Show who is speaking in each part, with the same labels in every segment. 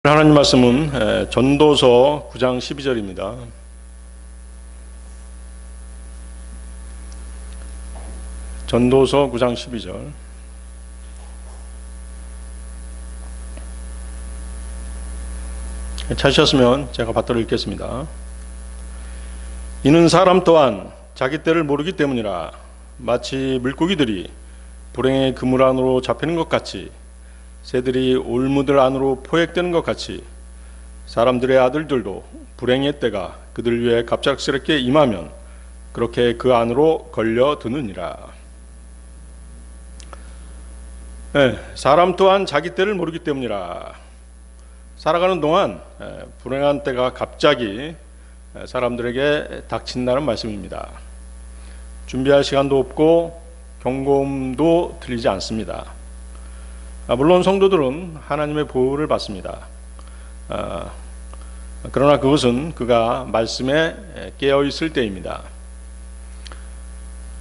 Speaker 1: 하나님 말씀은 전도서 9장 12절입니다. 전도서 9장 12절. 찾으셨으면 제가 받들어 읽겠습니다. 이는 사람 또한 자기 때를 모르기 때문이라. 마치 물고기들이 불행의 그물 안으로 잡히는 것 같이, 새들이 올무들 안으로 포획되는 것 같이, 사람들의 아들들도 불행의 때가 그들 위해 갑작스럽게 임하면 그렇게 그 안으로 걸려드느니라. 사람 또한 자기 때를 모르기 때문이라. 살아가는 동안 불행한 때가 갑자기 사람들에게 닥친다는 말씀입니다. 준비할 시간도 없고 경고음도 들리지 않습니다. 물론 성도들은 하나님의 보호를 받습니다. 그러나 그것은 그가 말씀에 깨어있을 때입니다.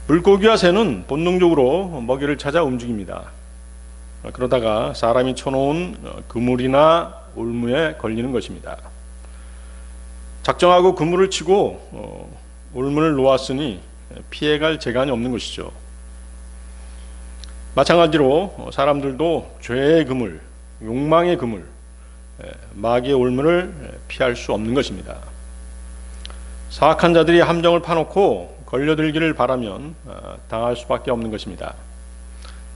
Speaker 1: 물고기와 새는 본능적으로 먹이를 찾아 움직입니다. 그러다가 사람이 쳐놓은 그물이나 올무에 걸리는 것입니다. 작정하고 그물을 치고 올무를 놓았으니 피해갈 재간이 없는 것이죠. 마찬가지로 사람들도 죄의 그물, 욕망의 그물, 마귀의 올무를 피할 수 없는 것입니다. 사악한 자들이 함정을 파놓고 걸려들기를 바라면 당할 수밖에 없는 것입니다.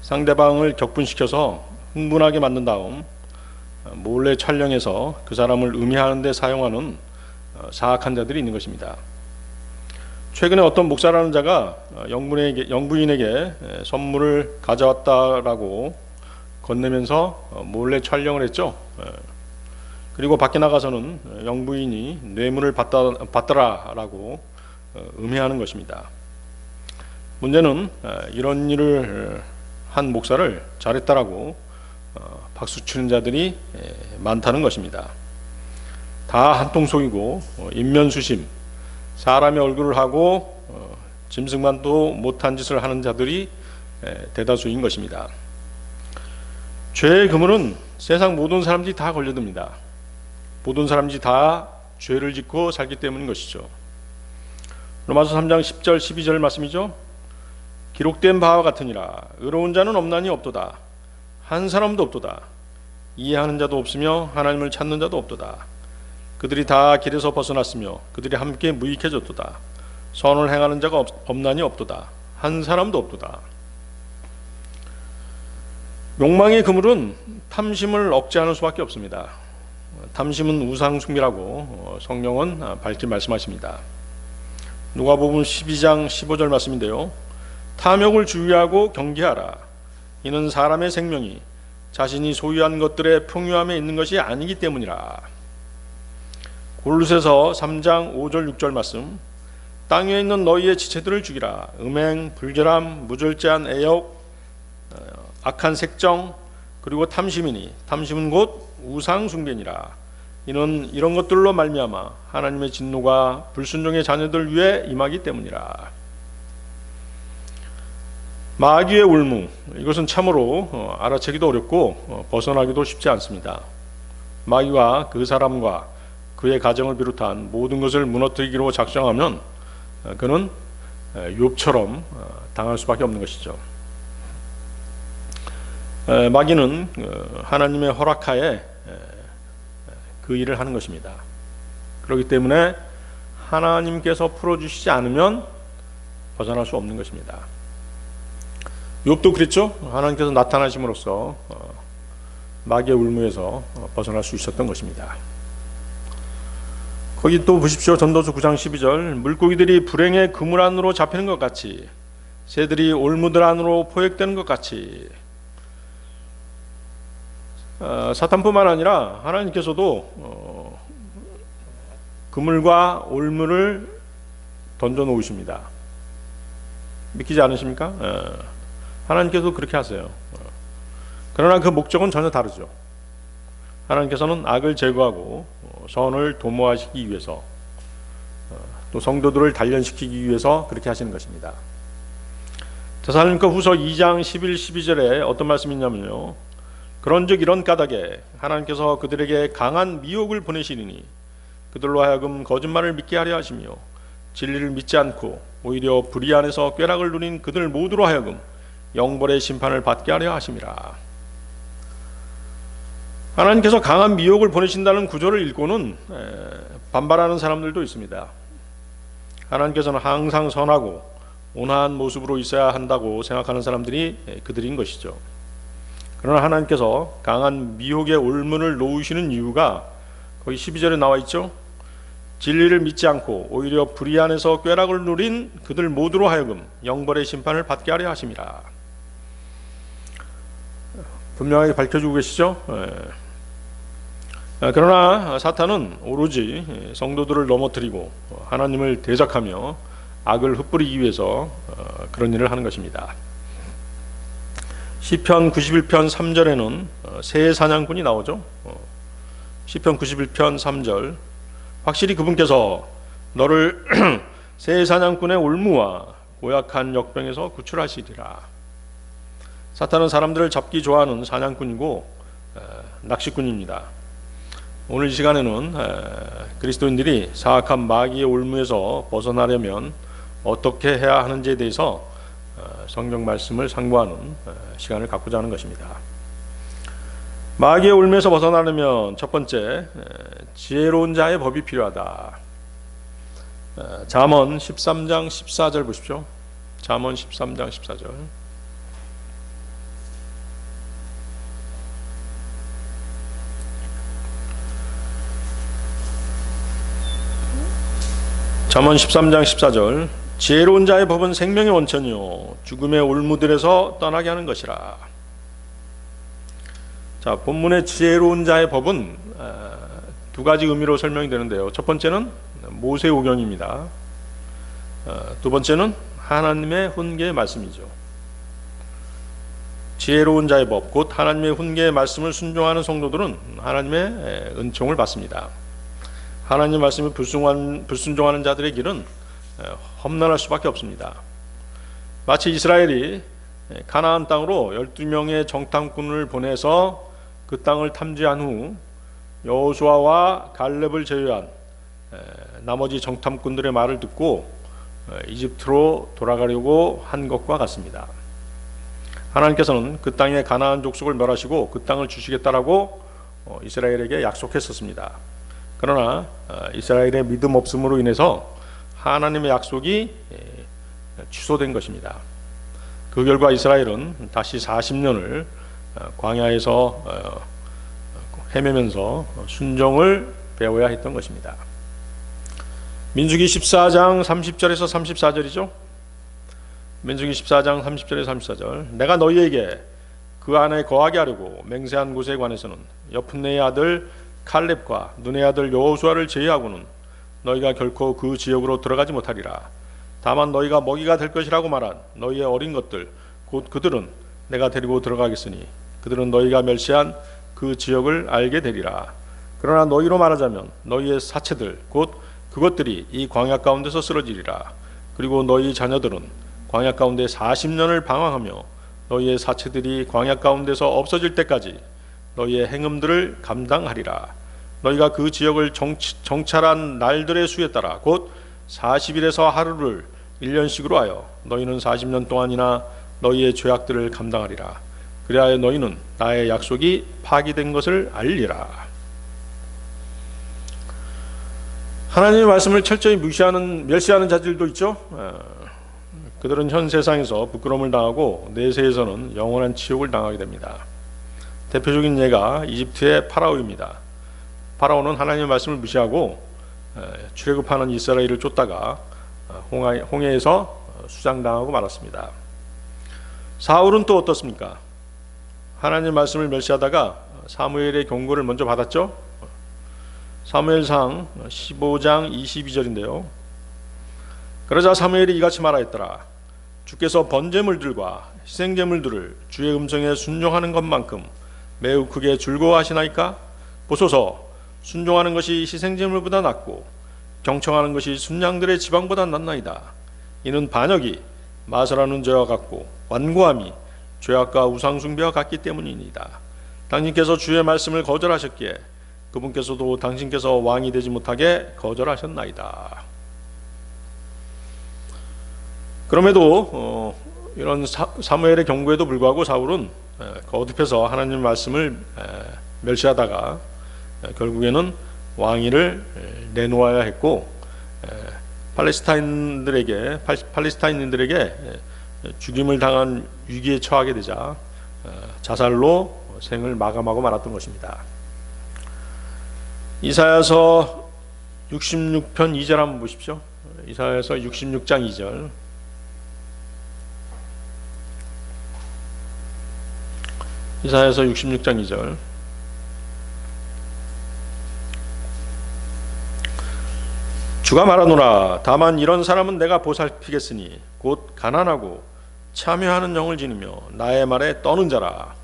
Speaker 1: 상대방을 격분시켜서 흥분하게 만든 다음 몰래 촬영해서 그 사람을 음해하는 데 사용하는 사악한 자들이 있는 것입니다. 최근에 어떤 목사라는 자가 영부인에게 선물을 가져왔다라고 건네면서 몰래 촬영을 했죠. 그리고 밖에 나가서는 영부인이 뇌물을 받더라라고 음해하는 것입니다. 문제는 이런 일을 한 목사를 잘했다라고 박수 치는 자들이 많다는 것입니다. 다 한통속이고 인면수심, 사람의 얼굴을 하고 짐승만도 못한 짓을 하는 자들이 대다수인 것입니다. 죄의 그물은 세상 모든 사람들이 다 걸려듭니다. 모든 사람들이 다 죄를 짓고 살기 때문인 것이죠. 로마서 3장 10절 12절 말씀이죠. 기록된 바와 같으니라. 의로운 자는 없나니 없도다. 한 사람도 없도다. 이해하는 자도 없으며 하나님을 찾는 자도 없도다. 그들이 다 길에서 벗어났으며 그들이 함께 무익해졌도다. 선을 행하는 자가 없나니 없도다. 한 사람도 없도다. 욕망의 그물은 탐심을 억제하는 수밖에 없습니다. 탐심은 우상숭배라고 성경은 밝히 말씀하십니다. 누가복음 12장 15절 말씀인데요. 탐욕을 주의하고 경계하라. 이는 사람의 생명이 자신이 소유한 것들의 풍요함에 있는 것이 아니기 때문이라. 골로새서 3장 5절 6절 말씀. 땅 위에 있는 너희의 지체들을 죽이라. 음행, 불결함, 무절제한 애욕, 악한 색정, 그리고 탐심이니 탐심은 곧 우상 숭배니라. 이는 이런 것들로 말미암아 하나님의 진노가 불순종의 자녀들 위에 임하기 때문이라. 마귀의 올무, 이것은 참으로 알아채기도 어렵고 벗어나기도 쉽지 않습니다. 마귀와 그 사람과 그의 가정을 비롯한 모든 것을 무너뜨리기로 작정하면 그는 욥처럼 당할 수밖에 없는 것이죠. 마귀는 하나님의 허락하에 그 일을 하는 것입니다. 그렇기 때문에 하나님께서 풀어주시지 않으면 벗어날 수 없는 것입니다. 욥도 그랬죠. 하나님께서 나타나심으로써 마귀의 울무에서 벗어날 수 있었던 것입니다. 거기 또 보십시오. 전도서 9장 12절. 물고기들이 불행의 그물 안으로 잡히는 것 같이, 새들이 올무들 안으로 포획되는 것 같이. 사탄뿐만 아니라 하나님께서도 그물과 올무를 던져 놓으십니다. 믿기지 않으십니까? 하나님께서도 그렇게 하세요. 그러나 그 목적은 전혀 다르죠. 하나님께서는 악을 제거하고 선을 도모하시기 위해서, 또 성도들을 단련시키기 위해서 그렇게 하시는 것입니다. 데살로니가 후서 2장 11, 12절에 어떤 말씀이 있냐면요. 그런즉 이런 까닭에 하나님께서 그들에게 강한 미혹을 보내시리니 그들로 하여금 거짓말을 믿게 하려 하시며 진리를 믿지 않고 오히려 불의 안에서 꾀락을 누린 그들 모두로 하여금 영벌의 심판을 받게 하려 하심이라. 하나님께서 강한 미혹을 보내신다는 구절을 읽고는 반발하는 사람들도 있습니다. 하나님께서는 항상 선하고 온화한 모습으로 있어야 한다고 생각하는 사람들이 그들인 것이죠. 그러나 하나님께서 강한 미혹의 올문을 놓으시는 이유가 거기 12절에 나와 있죠. 진리를 믿지 않고 오히려 불의 안에서 꾀락을 누린 그들 모두로 하여금 영벌의 심판을 받게 하려 하심이라. 분명하게 밝혀주고 계시죠. 그러나 사탄은 오로지 성도들을 넘어뜨리고 하나님을 대적하며 악을 흩뿌리기 위해서 그런 일을 하는 것입니다. 시편 91편 3절에는 새 사냥꾼이 나오죠. 시편 91편 3절, 확실히 그분께서 너를 새 사냥꾼의 올무와 고약한 역병에서 구출하시리라. 사탄은 사람들을 잡기 좋아하는 사냥꾼이고 낚시꾼입니다. 오늘 이 시간에는 그리스도인들이 사악한 마귀의 올무에서 벗어나려면 어떻게 해야 하는지에 대해서 성경 말씀을 상고하는 시간을 갖고자 하는 것입니다. 마귀의 올무에서 벗어나려면 첫 번째, 지혜로운 자의 법이 필요하다. 잠언 13장 14절 보십시오. 잠언 13장 14절. 잠언 13장 14절, 지혜로운 자의 법은 생명의 원천이요 죽음의 올무들에서 떠나게 하는 것이라. 자, 본문의 지혜로운 자의 법은 두 가지 의미로 설명이 되는데요. 첫 번째는 모세오경입니다. 두 번째는 하나님의 훈계의 말씀이죠. 지혜로운 자의 법, 곧 하나님의 훈계의 말씀을 순종하는 성도들은 하나님의 은총을 받습니다. 하나님의 말씀을 불순종하는 자들의 길은 험난할 수밖에 없습니다. 마치 이스라엘이 가나안 땅으로 12명의 정탐꾼을 보내서 그 땅을 탐지한 후 여호수아와 갈렙을 제외한 나머지 정탐꾼들의 말을 듣고 이집트로 돌아가려고 한 것과 같습니다. 하나님께서는 그 땅의 가나안 족속을 멸하시고 그 땅을 주시겠다라고 이스라엘에게 약속했었습니다. 그러나 이스라엘의 믿음 없음으로 인해서 하나님의 약속이 취소된 것입니다. 그 결과 이스라엘은 다시 40년을 광야에서 헤매면서 순종을 배워야 했던 것입니다. 민수기 14장 30절에서 34절이죠. 민수기 14장 30절에서 34절. 내가 너희에게 그 안에 거하게 하려고 맹세한 곳에 관해서는 여푼네의 아들 칼렙과 눈의 아들 여호수아를 제외하고는 너희가 결코 그 지역으로 들어가지 못하리라. 다만 너희가 먹이가 될 것이라고 말한 너희의 어린 것들 곧 그들은 내가 데리고 들어가겠으니 그들은 너희가 멸시한 그 지역을 알게 되리라. 그러나 너희로 말하자면 너희의 사체들 곧 그것들이 이 광야 가운데서 쓰러지리라. 그리고 너희 자녀들은 광야 가운데 40년을 방황하며 너희의 사체들이 광야 가운데서 없어질 때까지 너희의 행음들을 감당하리라. 너희가 그 지역을 정찰한 날들의 수에 따라 곧 40일에서 하루를 1년씩으로 하여 너희는 40년 동안이나 너희의 죄악들을 감당하리라. 그리하여 너희는 나의 약속이 파기된 것을 알리라. 하나님의 말씀을 철저히 멸시하는 자들도 있죠. 그들은 현 세상에서 부끄러움을 당하고 내세에서는 영원한 치욕을 당하게 됩니다. 대표적인 예가 이집트의 파라오입니다. 파라오는 하나님의 말씀을 무시하고 출애굽하는 이스라엘을 쫓다가 홍해에서 수장당하고 말았습니다. 사울은 또 어떻습니까? 하나님의 말씀을 멸시하다가 사무엘의 경고를 먼저 받았죠. 사무엘상 15장 22절인데요. 그러자 사무엘이 이같이 말하였더라. 주께서 번제물들과 희생제물들을 주의 음성에 순종하는 것만큼 매우 크게 즐거워하시나이까? 보소서, 순종하는 것이 희생제물보다 낫고 경청하는 것이 순양들의 지방보다 낫나이다. 이는 반역이 마설하는 죄와 같고 완고함이 죄악과 우상숭배와 같기 때문이니이다. 당신께서 주의 말씀을 거절하셨기에 그분께서도 당신께서 왕이 되지 못하게 거절하셨나이다. 그럼에도 이런 사무엘의 경고에도 불구하고 사울은 거듭해서 하나님 말씀을 멸시하다가 결국에는 왕위를 내놓아야 했고, 팔레스타인인들에게 죽임을 당한 위기에 처하게 되자 자살로 생을 마감하고 말았던 것입니다. 이사야서 66편 2절 한번 보십시오. 이사야서 66장 2절. 이사야서 66장 2절. 주가 말하노라. 다만 이런 사람은 내가 보살피겠으니 곧 가난하고 참여하는 영을 지니며 나의 말에 떠는 자라.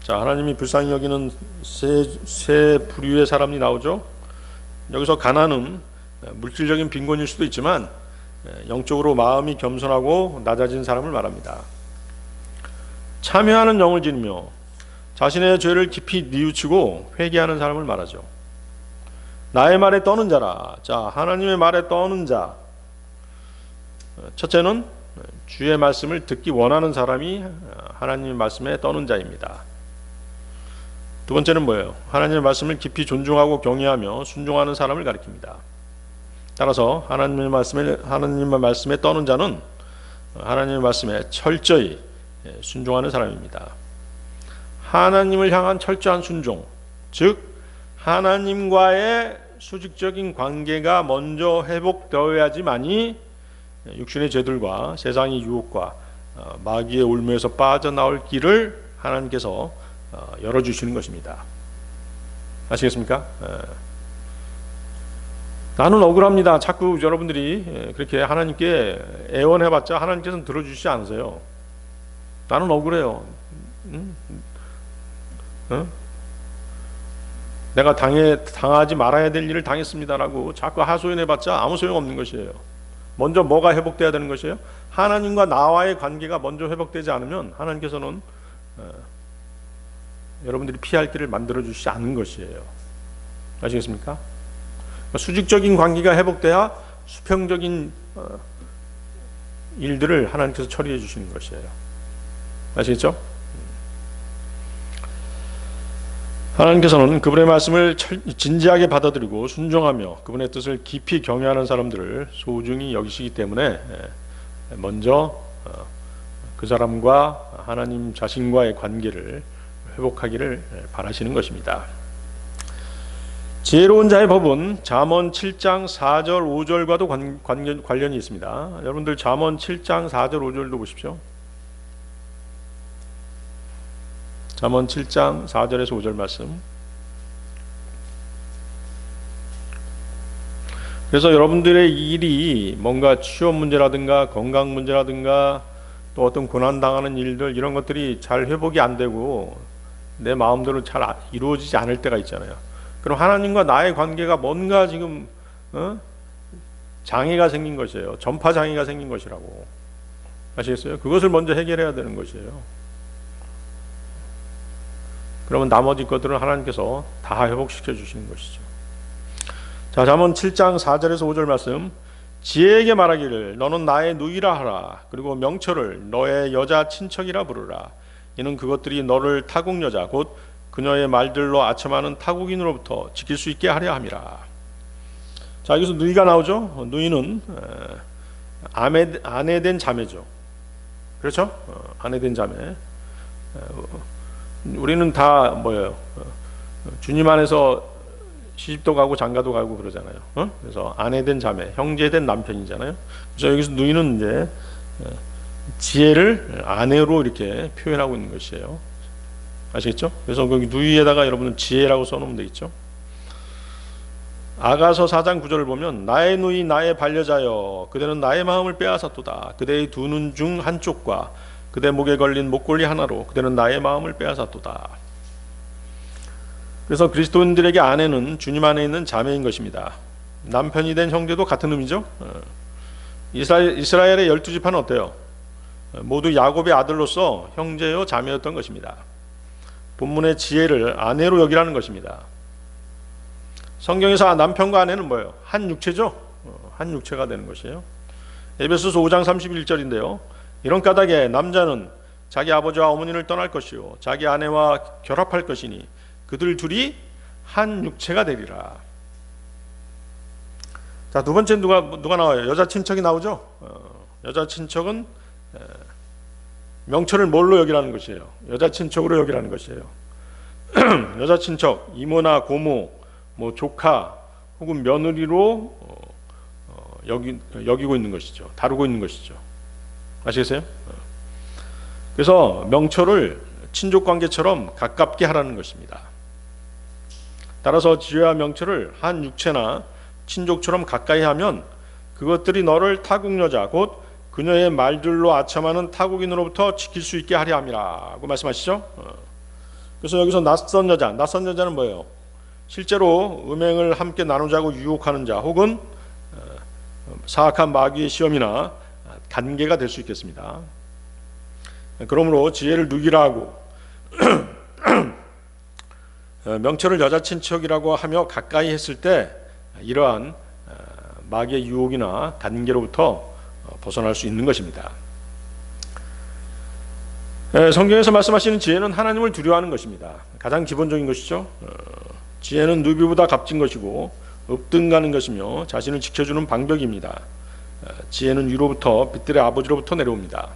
Speaker 1: 자, 하나님이 불쌍히 여기는 세 부류의 사람이 나오죠. 여기서 가난은 물질적인 빈곤일 수도 있지만 영적으로 마음이 겸손하고 낮아진 사람을 말합니다. 참여하는 영을 지니며 자신의 죄를 깊이 뉘우치고 회개하는 사람을 말하죠. 나의 말에 떠는 자라. 자, 하나님의 말에 떠는 자. 첫째는 주의 말씀을 듣기 원하는 사람이 하나님의 말씀에 떠는 자입니다. 두 번째는 뭐예요? 하나님의 말씀을 깊이 존중하고 경외하며 순종하는 사람을 가리킵니다. 따라서 하나님의 말씀에 떠는 자는 하나님의 말씀에 철저히 순종하는 사람입니다. 하나님을 향한 철저한 순종, 즉 하나님과의 수직적인 관계가 먼저 회복되어야지만이 육신의 죄들과 세상의 유혹과 마귀의 올무에서 빠져나올 길을 하나님께서 열어주시는 것입니다. 아시겠습니까? 나는 억울합니다. 자꾸 여러분들이 그렇게 하나님께 애원해봤자 하나님께서는 들어주시지 않으세요. 나는 억울해요. 내가 당하지 말아야 될 일을 당했습니다라고 자꾸 하소연해봤자 아무 소용없는 것이에요. 먼저 뭐가 회복돼야 되는 것이에요? 하나님과 나와의 관계가 먼저 회복되지 않으면 하나님께서는 여러분들이 피할 길을 만들어주시지 않은 것이에요. 아시겠습니까? 수직적인 관계가 회복돼야 수평적인 일들을 하나님께서 처리해 주시는 것이에요. 아시겠죠? 하나님께서는 그분의 말씀을 진지하게 받아들이고 순종하며 그분의 뜻을 깊이 경외하는 사람들을 소중히 여기시기 때문에 먼저 그 사람과 하나님 자신과의 관계를 회복하기를 바라시는 것입니다. 지혜로운 자의 법은 잠언 7장 4절 5절과도 관련이 있습니다. 여러분들 잠언 7장 4절 5절도 보십시오. 잠언 7장 4절에서 5절 말씀. 그래서 여러분들의 일이 뭔가 취업 문제라든가 건강 문제라든가 또 어떤 고난당하는 일들 이런 것들이 잘 회복이 안 되고 내 마음대로 잘 이루어지지 않을 때가 있잖아요. 그럼 하나님과 나의 관계가 뭔가 지금 장애가 생긴 것이에요. 전파 장애가 생긴 것이라고. 아시겠어요? 그것을 먼저 해결해야 되는 것이에요. 그러면 나머지 것들은 하나님께서 다 회복시켜 주시는 것이죠. 자, 잠언 7장 4절에서 5절 말씀. 지혜에게 말하기를 너는 나의 누이라 하라. 그리고 명철을 너의 여자 친척이라 부르라. 이는 그것들이 너를 타국 여자 곧 그녀의 말들로 아첨하는 타국인으로부터 지킬 수 있게 하려 함이라. 자, 여기서 누이가 나오죠. 누이는 아내된 자매죠. 그렇죠? 아내된 자매. 우리는 다 뭐예요? 주님 안에서 시집도 가고 장가도 가고 그러잖아요. 그래서 아내된 자매, 형제된 남편이잖아요. 그래서 여기서 누이는 이제 지혜를 아내로 이렇게 표현하고 있는 것이에요. 아시겠죠? 그래서 거기 누이에다가 여러분은 지혜라고 써놓으면 되겠죠. 아가서 4장 9절을 보면 나의 누이 나의 반려자여 그대는 나의 마음을 빼앗았도다. 그대의 두 눈 중 한쪽과 그대 목에 걸린 목걸이 하나로 그대는 나의 마음을 빼앗았도다. 그래서 그리스도인들에게 아내는 주님 안에 있는 자매인 것입니다. 남편이 된 형제도 같은 의미죠. 이스라엘의 12지파는 어때요? 모두 야곱의 아들로서 형제요 자매였던 것입니다. 본문의 지혜를 아내로 여기라는 것입니다. 성경에서 남편과 아내는 뭐예요? 한 육체죠. 한 육체가 되는 것이에요. 에베소서 5장 31절인데요. 이런 까닭에 남자는 자기 아버지와 어머니를 떠날 것이요 자기 아내와 결합할 것이니 그들 둘이 한 육체가 되리라. 자, 두 번째 누가 나와요? 여자 친척이 나오죠. 여자 친척은 명철을 뭘로 여기라는 것이에요? 여자 친척으로 여기라는 것이에요. 여자 친척, 이모나 고모, 뭐 조카 혹은 며느리로 여기고 있는 것이죠. 다루고 있는 것이죠. 아시겠어요? 그래서 명철을 친족 관계처럼 가깝게 하라는 것입니다. 따라서 지혜와 명철을 한 육체나 친족처럼 가까이 하면 그것들이 너를 타국 여자 곧 그녀의 말들로 아첨하는 타국인으로부터 지킬 수 있게 하려 함이라고 말씀하시죠. 그래서 여기서 낯선 여자는 뭐예요? 실제로 음행을 함께 나누자고 유혹하는 자 혹은 사악한 마귀의 시험이나 관계가 될 수 있겠습니다. 그러므로 지혜를 누기라 하고 명철을 여자 친척이라고 하며 가까이 했을 때 이러한 마귀의 유혹이나 관계로부터 벗어날 수 있는 것입니다. 성경에서 말씀하시는 지혜는 하나님을 두려워하는 것입니다. 가장 기본적인 것이죠. 지혜는 누비보다 값진 것이고 읍등가는 것이며 자신을 지켜주는 방벽입니다. 지혜는 위로부터 빛들의 아버지로부터 내려옵니다.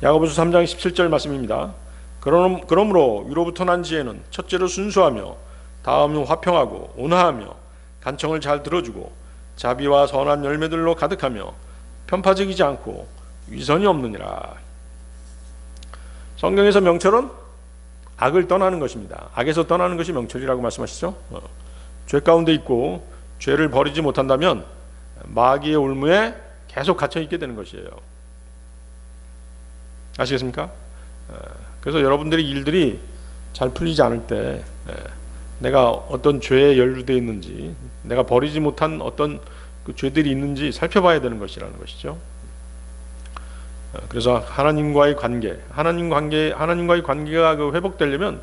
Speaker 1: 야고보서 3장 17절 말씀입니다. 그러므로 위로부터 난 지혜는 첫째로 순수하며 다음은 화평하고 온화하며 간청을 잘 들어주고 자비와 선한 열매들로 가득하며 편파적이지 않고 위선이 없느니라. 성경에서 명철은 악을 떠나는 것입니다. 악에서 떠나는 것이 명철이라고 말씀하시죠. 죄 가운데 있고 죄를 버리지 못한다면 마귀의 올무에 계속 갇혀 있게 되는 것이에요. 아시겠습니까? 그래서 여러분들의 일들이 잘 풀리지 않을 때 내가 어떤 죄에 연루되어 있는지, 내가 버리지 못한 어떤 그 죄들이 있는지 살펴봐야 되는 것이라는 것이죠. 그래서 하나님과의 관계가 회복되려면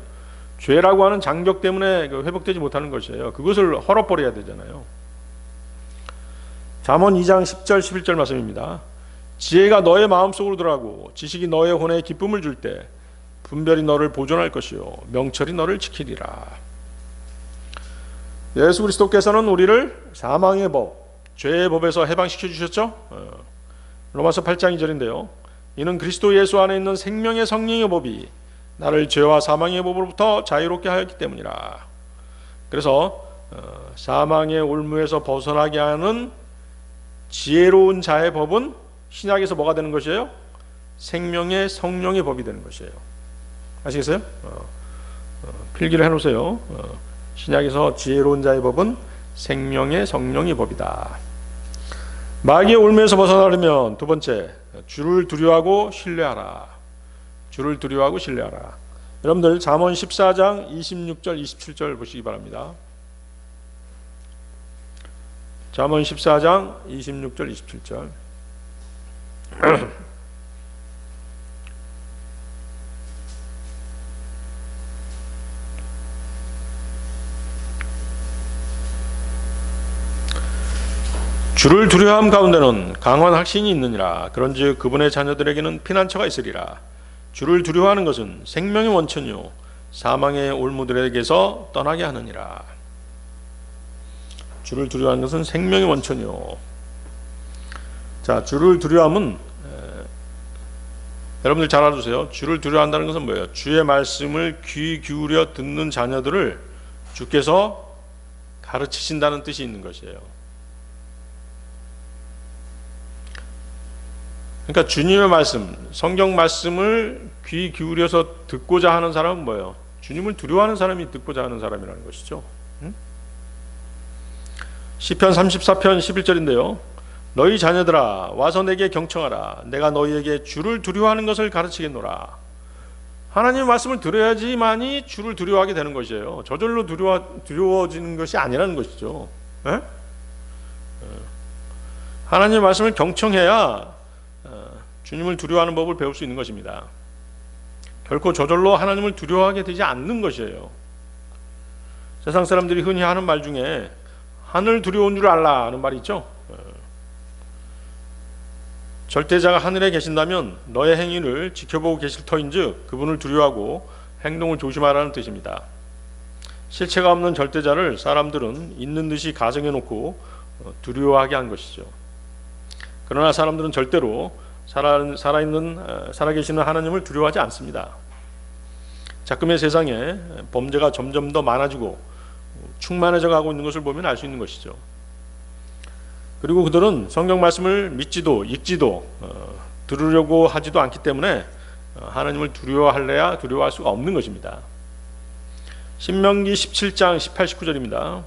Speaker 1: 죄라고 하는 장벽 때문에 회복되지 못하는 것이에요. 그것을 헐어버려야 되잖아요. 잠언 2장 10절 11절 말씀입니다. 지혜가 너의 마음속으로 들어가고 지식이 너의 혼에 기쁨을 줄 때 분별이 너를 보존할 것이요 명철이 너를 지키리라. 예수 그리스도께서는 우리를 사망의 법, 죄의 법에서 해방시켜 주셨죠. 로마서 8장 2절인데요. 이는 그리스도 예수 안에 있는 생명의 성령의 법이 나를 죄와 사망의 법으로부터 자유롭게 하였기 때문이라. 그래서 사망의 올무에서 벗어나게 하는 지혜로운 자의 법은 신약에서 뭐가 되는 것이에요? 생명의 성령의 법이 되는 것이에요. 아시겠어요? 필기를 해놓으세요. 신약에서 지혜로운 자의 법은 생명의 성령의 법이다. 마귀의 올무에서 벗어나려면 두 번째, 주를 두려워하고 신뢰하라. 주를 두려워하고 신뢰하라. 여러분들 잠언 14장 26절 27절 보시기 바랍니다. 잠언 14장 26절 27절. 주를 두려워함 가운데는 강한 확신이 있느니라. 그런즉 그분의 자녀들에게는 피난처가 있으리라. 주를 두려워하는 것은 생명의 원천이요 사망의 올무들에게서 떠나게 하느니라. 주를 두려워하는 것은 생명의 원천이요. 자, 주를 두려워함은 여러분들 잘 알아두세요. 주를 두려워한다는 것은 뭐예요? 주의 말씀을 귀 기울여 듣는 자녀들을 주께서 가르치신다는 뜻이 있는 것이에요. 그러니까 주님의 말씀, 성경 말씀을 귀 기울여서 듣고자 하는 사람은 뭐예요? 주님을 두려워하는 사람이 듣고자 하는 사람이라는 것이죠. 시편 34편 11절인데요. 너희 자녀들아 와서 내게 경청하라. 내가 너희에게 주를 두려워하는 것을 가르치겠노라. 하나님의 말씀을 들어야지만이 주를 두려워하게 되는 것이에요. 저절로 두려워지는 것이 아니라는 것이죠. 에? 하나님의 말씀을 경청해야 주님을 두려워하는 법을 배울 수 있는 것입니다. 결코 저절로 하나님을 두려워하게 되지 않는 것이에요. 세상 사람들이 흔히 하는 말 중에 하늘 두려운 줄 알라 하는 말이 있죠. 절대자가 하늘에 계신다면 너의 행위를 지켜보고 계실 터인즉 그분을 두려워하고 행동을 조심하라는 뜻입니다. 실체가 없는 절대자를 사람들은 있는 듯이 가정해 놓고 두려워하게 한 것이죠. 그러나 사람들은 절대로 살아계시는 하나님을 두려워하지 않습니다. 자금의 세상에 범죄가 점점 더 많아지고 충만해져 가고 있는 것을 보면 알 수 있는 것이죠. 그리고 그들은 성경 말씀을 믿지도 읽지도 들으려고 하지도 않기 때문에 하나님을 두려워할래야 두려워할 수가 없는 것입니다. 신명기 17장 18, 19절입니다.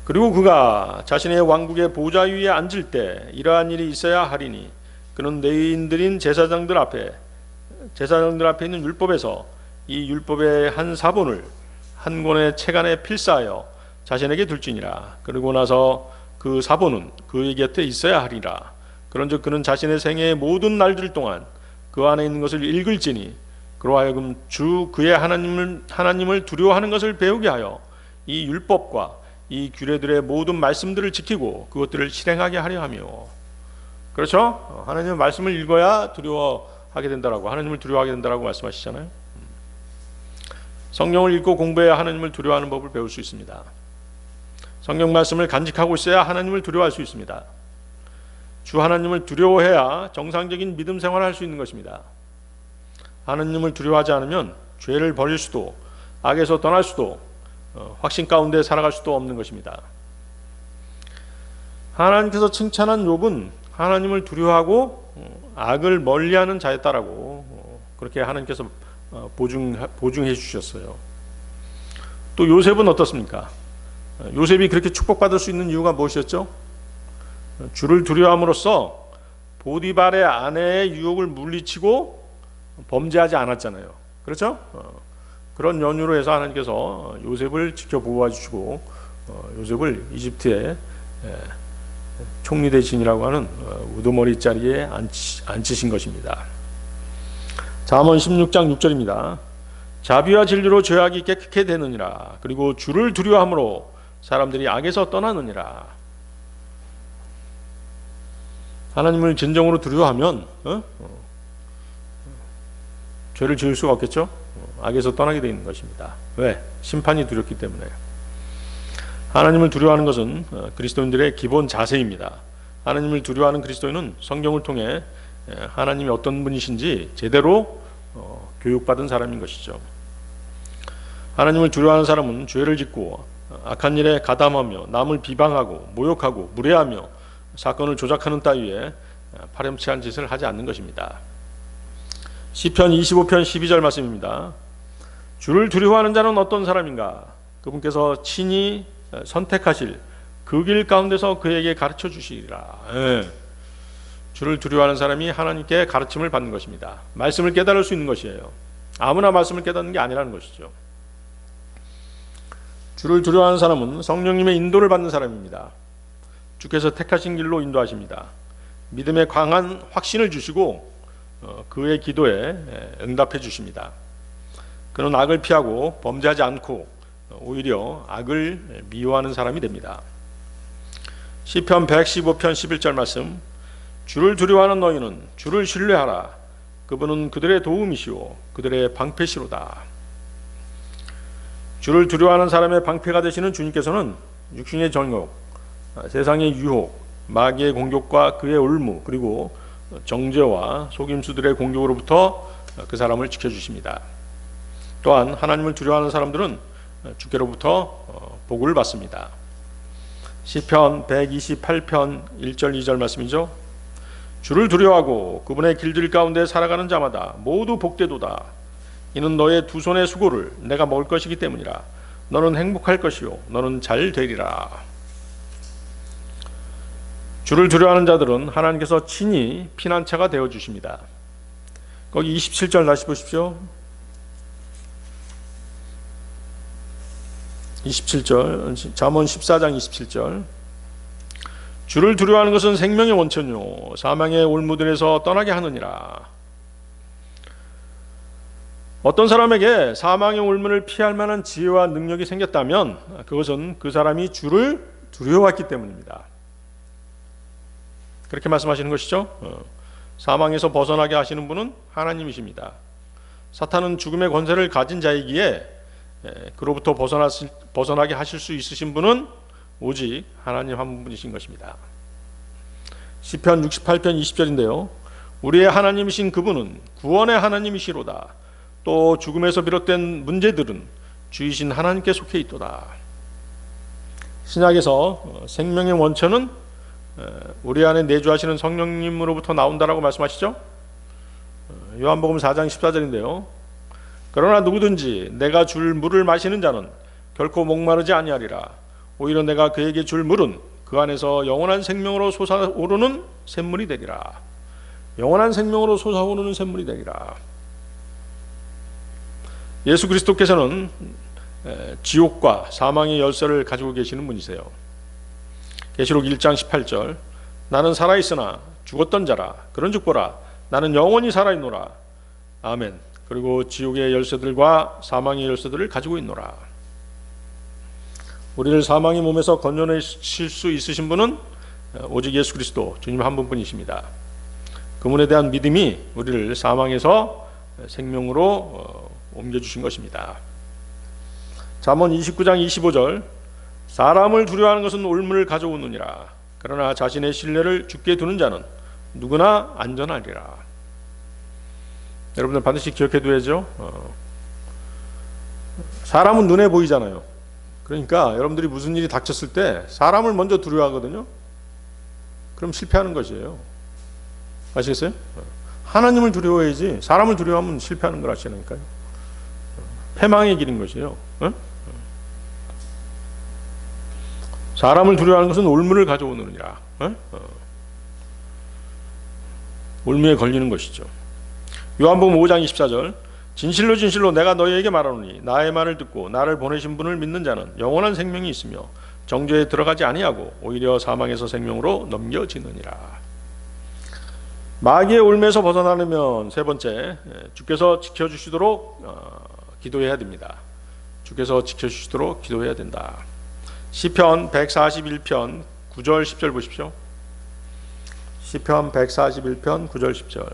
Speaker 1: 그리고 그가 자신의 왕국의 보좌 위에 앉을 때 이러한 일이 있어야 하리니 그는 레위인들인 제사장들 앞에 있는 율법에서 이 율법의 한 사본을 한 권의 책 안에 필사하여 자신에게 둘지니라. 그러고 나서 그 사본은 그의 곁에 있어야 하리라. 그런즉 그는 자신의 생애의 모든 날들 동안 그 안에 있는 것을 읽을지니 그로 하여금 주 그의 하나님을 두려워하는 것을 배우게 하여 이 율법과 이 규례들의 모든 말씀들을 지키고 그것들을 실행하게 하려 하며. 그렇죠? 하나님의 말씀을 읽어야 두려워하게 된다라고, 하나님을 두려워하게 된다라고 말씀하시잖아요. 성경을 읽고 공부해야 하나님을 두려워하는 법을 배울 수 있습니다. 성경 말씀을 간직하고 있어야 하나님을 두려워할 수 있습니다. 주 하나님을 두려워해야 정상적인 믿음 생활을 할 수 있는 것입니다. 하나님을 두려워하지 않으면 죄를 버릴 수도, 악에서 떠날 수도, 확신 가운데 살아갈 수도 없는 것입니다. 하나님께서 칭찬한 욥은 하나님을 두려워하고 악을 멀리하는 자였다라고 그렇게 하나님께서 보증해 주셨어요. 또 요셉은 어떻습니까? 요셉이 그렇게 축복받을 수 있는 이유가 무엇이었죠? 주를 두려워함으로써 보디발의 아내의 유혹을 물리치고 범죄하지 않았잖아요. 그렇죠? 그런 연유로 해서 하나님께서 요셉을 지켜보아 주시고 요셉을 이집트의 총리 대신이라고 하는 우두머리 자리에 앉히신 것입니다. 잠언 16장 6절입니다. 자비와 진리로 죄악이 깨끗게 되느니라. 그리고 주를 두려워함으로 사람들이 악에서 떠나느니라. 하나님을 진정으로 두려워하면 죄를 지을 수가 없겠죠. 악에서 떠나게 되는 것입니다. 왜? 심판이 두렵기 때문에. 하나님을 두려워하는 것은 그리스도인들의 기본 자세입니다. 하나님을 두려워하는 그리스도인은 성경을 통해 하나님이 어떤 분이신지 제대로 교육받은 사람인 것이죠. 하나님을 두려워하는 사람은 죄를 짓고 악한 일에 가담하며 남을 비방하고 모욕하고 무례하며 사건을 조작하는 따위에 파렴치한 짓을 하지 않는 것입니다. 시편 25편 12절 말씀입니다. 주를 두려워하는 자는 어떤 사람인가? 그분께서 친히 선택하실 그 길 가운데서 그에게 가르쳐 주시리라. 주를 두려워하는 사람이 하나님께 가르침을 받는 것입니다. 말씀을 깨달을 수 있는 것이에요. 아무나 말씀을 깨닫는 게 아니라는 것이죠. 주를 두려워하는 사람은 성령님의 인도를 받는 사람입니다. 주께서 택하신 길로 인도하십니다. 믿음에 강한 확신을 주시고 그의 기도에 응답해 주십니다. 그는 악을 피하고 범죄하지 않고 오히려 악을 미워하는 사람이 됩니다. 시편 115편 11절 말씀. 주를 두려워하는 너희는 주를 신뢰하라. 그분은 그들의 도움이시오 그들의 방패시로다. 주를 두려워하는 사람의 방패가 되시는 주님께서는 육신의 정욕, 세상의 유혹, 마귀의 공격과 그의 올무, 그리고 정죄와 속임수들의 공격으로부터 그 사람을 지켜주십니다. 또한 하나님을 두려워하는 사람들은 주께로부터 복을 받습니다. 시편 128편 1절 2절 말씀이죠. 주를 두려워하고 그분의 길들 가운데 살아가는 자마다 모두 복되도다. 이는 너의 두 손의 수고를 내가 먹을 것이기 때문이라. 너는 행복할 것이요 너는 잘 되리라. 주를 두려워하는 자들은 하나님께서 친히 피난처가 되어 주십니다. 거기 27절 다시 보십시오. 27절 잠언 14장 27절. 주를 두려워하는 것은 생명의 원천이요 사망의 올무들에서 떠나게 하느니라. 어떤 사람에게 사망의 올문을 피할 만한 지혜와 능력이 생겼다면 그것은 그 사람이 주를 두려워했기 때문입니다. 그렇게 말씀하시는 것이죠. 사망에서 벗어나게 하시는 분은 하나님이십니다. 사탄은 죽음의 권세를 가진 자이기에 그로부터 벗어나게 하실 수 있으신 분은 오직 하나님 한 분이신 것입니다. 시편 68편 20절인데요. 우리의 하나님이신 그분은 구원의 하나님이시로다. 또 죽음에서 비롯된 문제들은 주이신 하나님께 속해 있도다. 신약에서 생명의 원천은 우리 안에 내주하시는 성령님으로부터 나온다라고 말씀하시죠. 요한복음 4장 14절인데요. 그러나 누구든지 내가 줄 물을 마시는 자는 결코 목마르지 아니하리라. 오히려 내가 그에게 줄 물은 그 안에서 영원한 생명으로 솟아오르는 샘물이 되리라. 영원한 생명으로 솟아오르는 샘물이 되리라. 예수 그리스도께서는 지옥과 사망의 열쇠를 가지고 계시는 분이세요. 계시록 1장 18절 나는 살아있으나 죽었던 자라 그런즉 보라 나는 영원히 살아있노라. 아멘. 그리고 지옥의 열쇠들과 사망의 열쇠들을 가지고 있노라. 우리를 사망의 몸에서 건져내실 수 있으신 분은 오직 예수 그리스도 주님 한 분뿐이십니다. 그분에 대한 믿음이 우리를 사망에서 생명으로 옮겨주신 것입니다. 잠언 29장 25절 사람을 두려워하는 것은 올무를 가져오느니라. 그러나 자신의 신뢰를 주께 두는 자는 누구나 안전하리라. 여러분들 반드시 기억해둬야죠. 사람은 눈에 보이잖아요. 그러니까 여러분들이 무슨 일이 닥쳤을 때 사람을 먼저 두려워하거든요. 그럼 실패하는 것이에요. 아시겠어요? 하나님을 두려워해야지 사람을 두려워하면 실패하는 걸 아시라니까요. 패망의 길인 것이에요. 사람을 두려워하는 것은 올무를 가져오느니라. 올무에 걸리는 것이죠. 요한복음 5장 24절 진실로 진실로 내가 너희에게 말하노니 나의 말을 듣고 나를 보내신 분을 믿는 자는 영원한 생명이 있으며 정죄에 들어가지 아니하고 오히려 사망에서 생명으로 넘겨지느니라. 마귀의 올무에서 벗어나려면 세 번째 주께서 지켜주시도록 기도해야 됩니다. 주께서 지켜주시도록 기도해야 된다. 시편 141편 9절 10절 보십시오. 시편 141편 9절 10절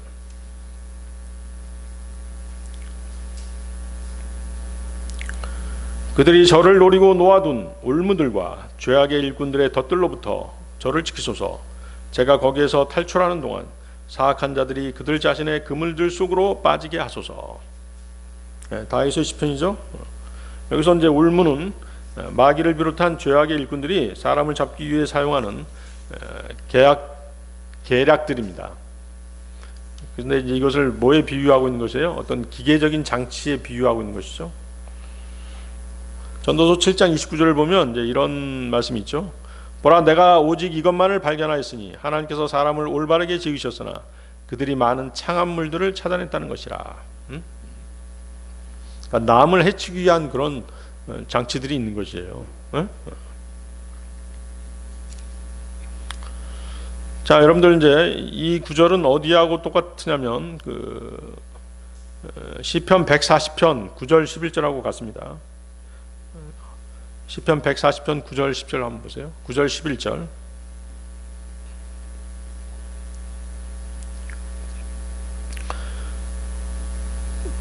Speaker 1: 그들이 저를 노리고 놓아둔 올무들과 죄악의 일꾼들의 덫들로부터 저를 지키소서. 제가 거기에서 탈출하는 동안 사악한 자들이 그들 자신의 그물들 속으로 빠지게 하소서. 다윗의 시편이죠. 여기서 이제 올무는 마귀를 비롯한 죄악의 일꾼들이 사람을 잡기 위해 사용하는 계략들입니다. 그런데 이것을 뭐에 비유하고 있는 것이에요? 어떤 기계적인 장치에 비유하고 있는 것이죠. 전도서 7장 29절을 보면 이제 이런 말씀이 있죠. 보라 내가 오직 이것만을 발견하였으니 하나님께서 사람을 올바르게 지으셨으나 그들이 많은 창한 물들을 찾아냈다는 것이라. 그러니까 남을 해치기 위한 그런 장치들이 있는 것이에요. 자, 여러분들 이제 이 구절은 어디하고 똑같으냐면 시편 140편 9절 11절하고 같습니다. 시편 140편 9절 10절 한번 보세요. 9절 11절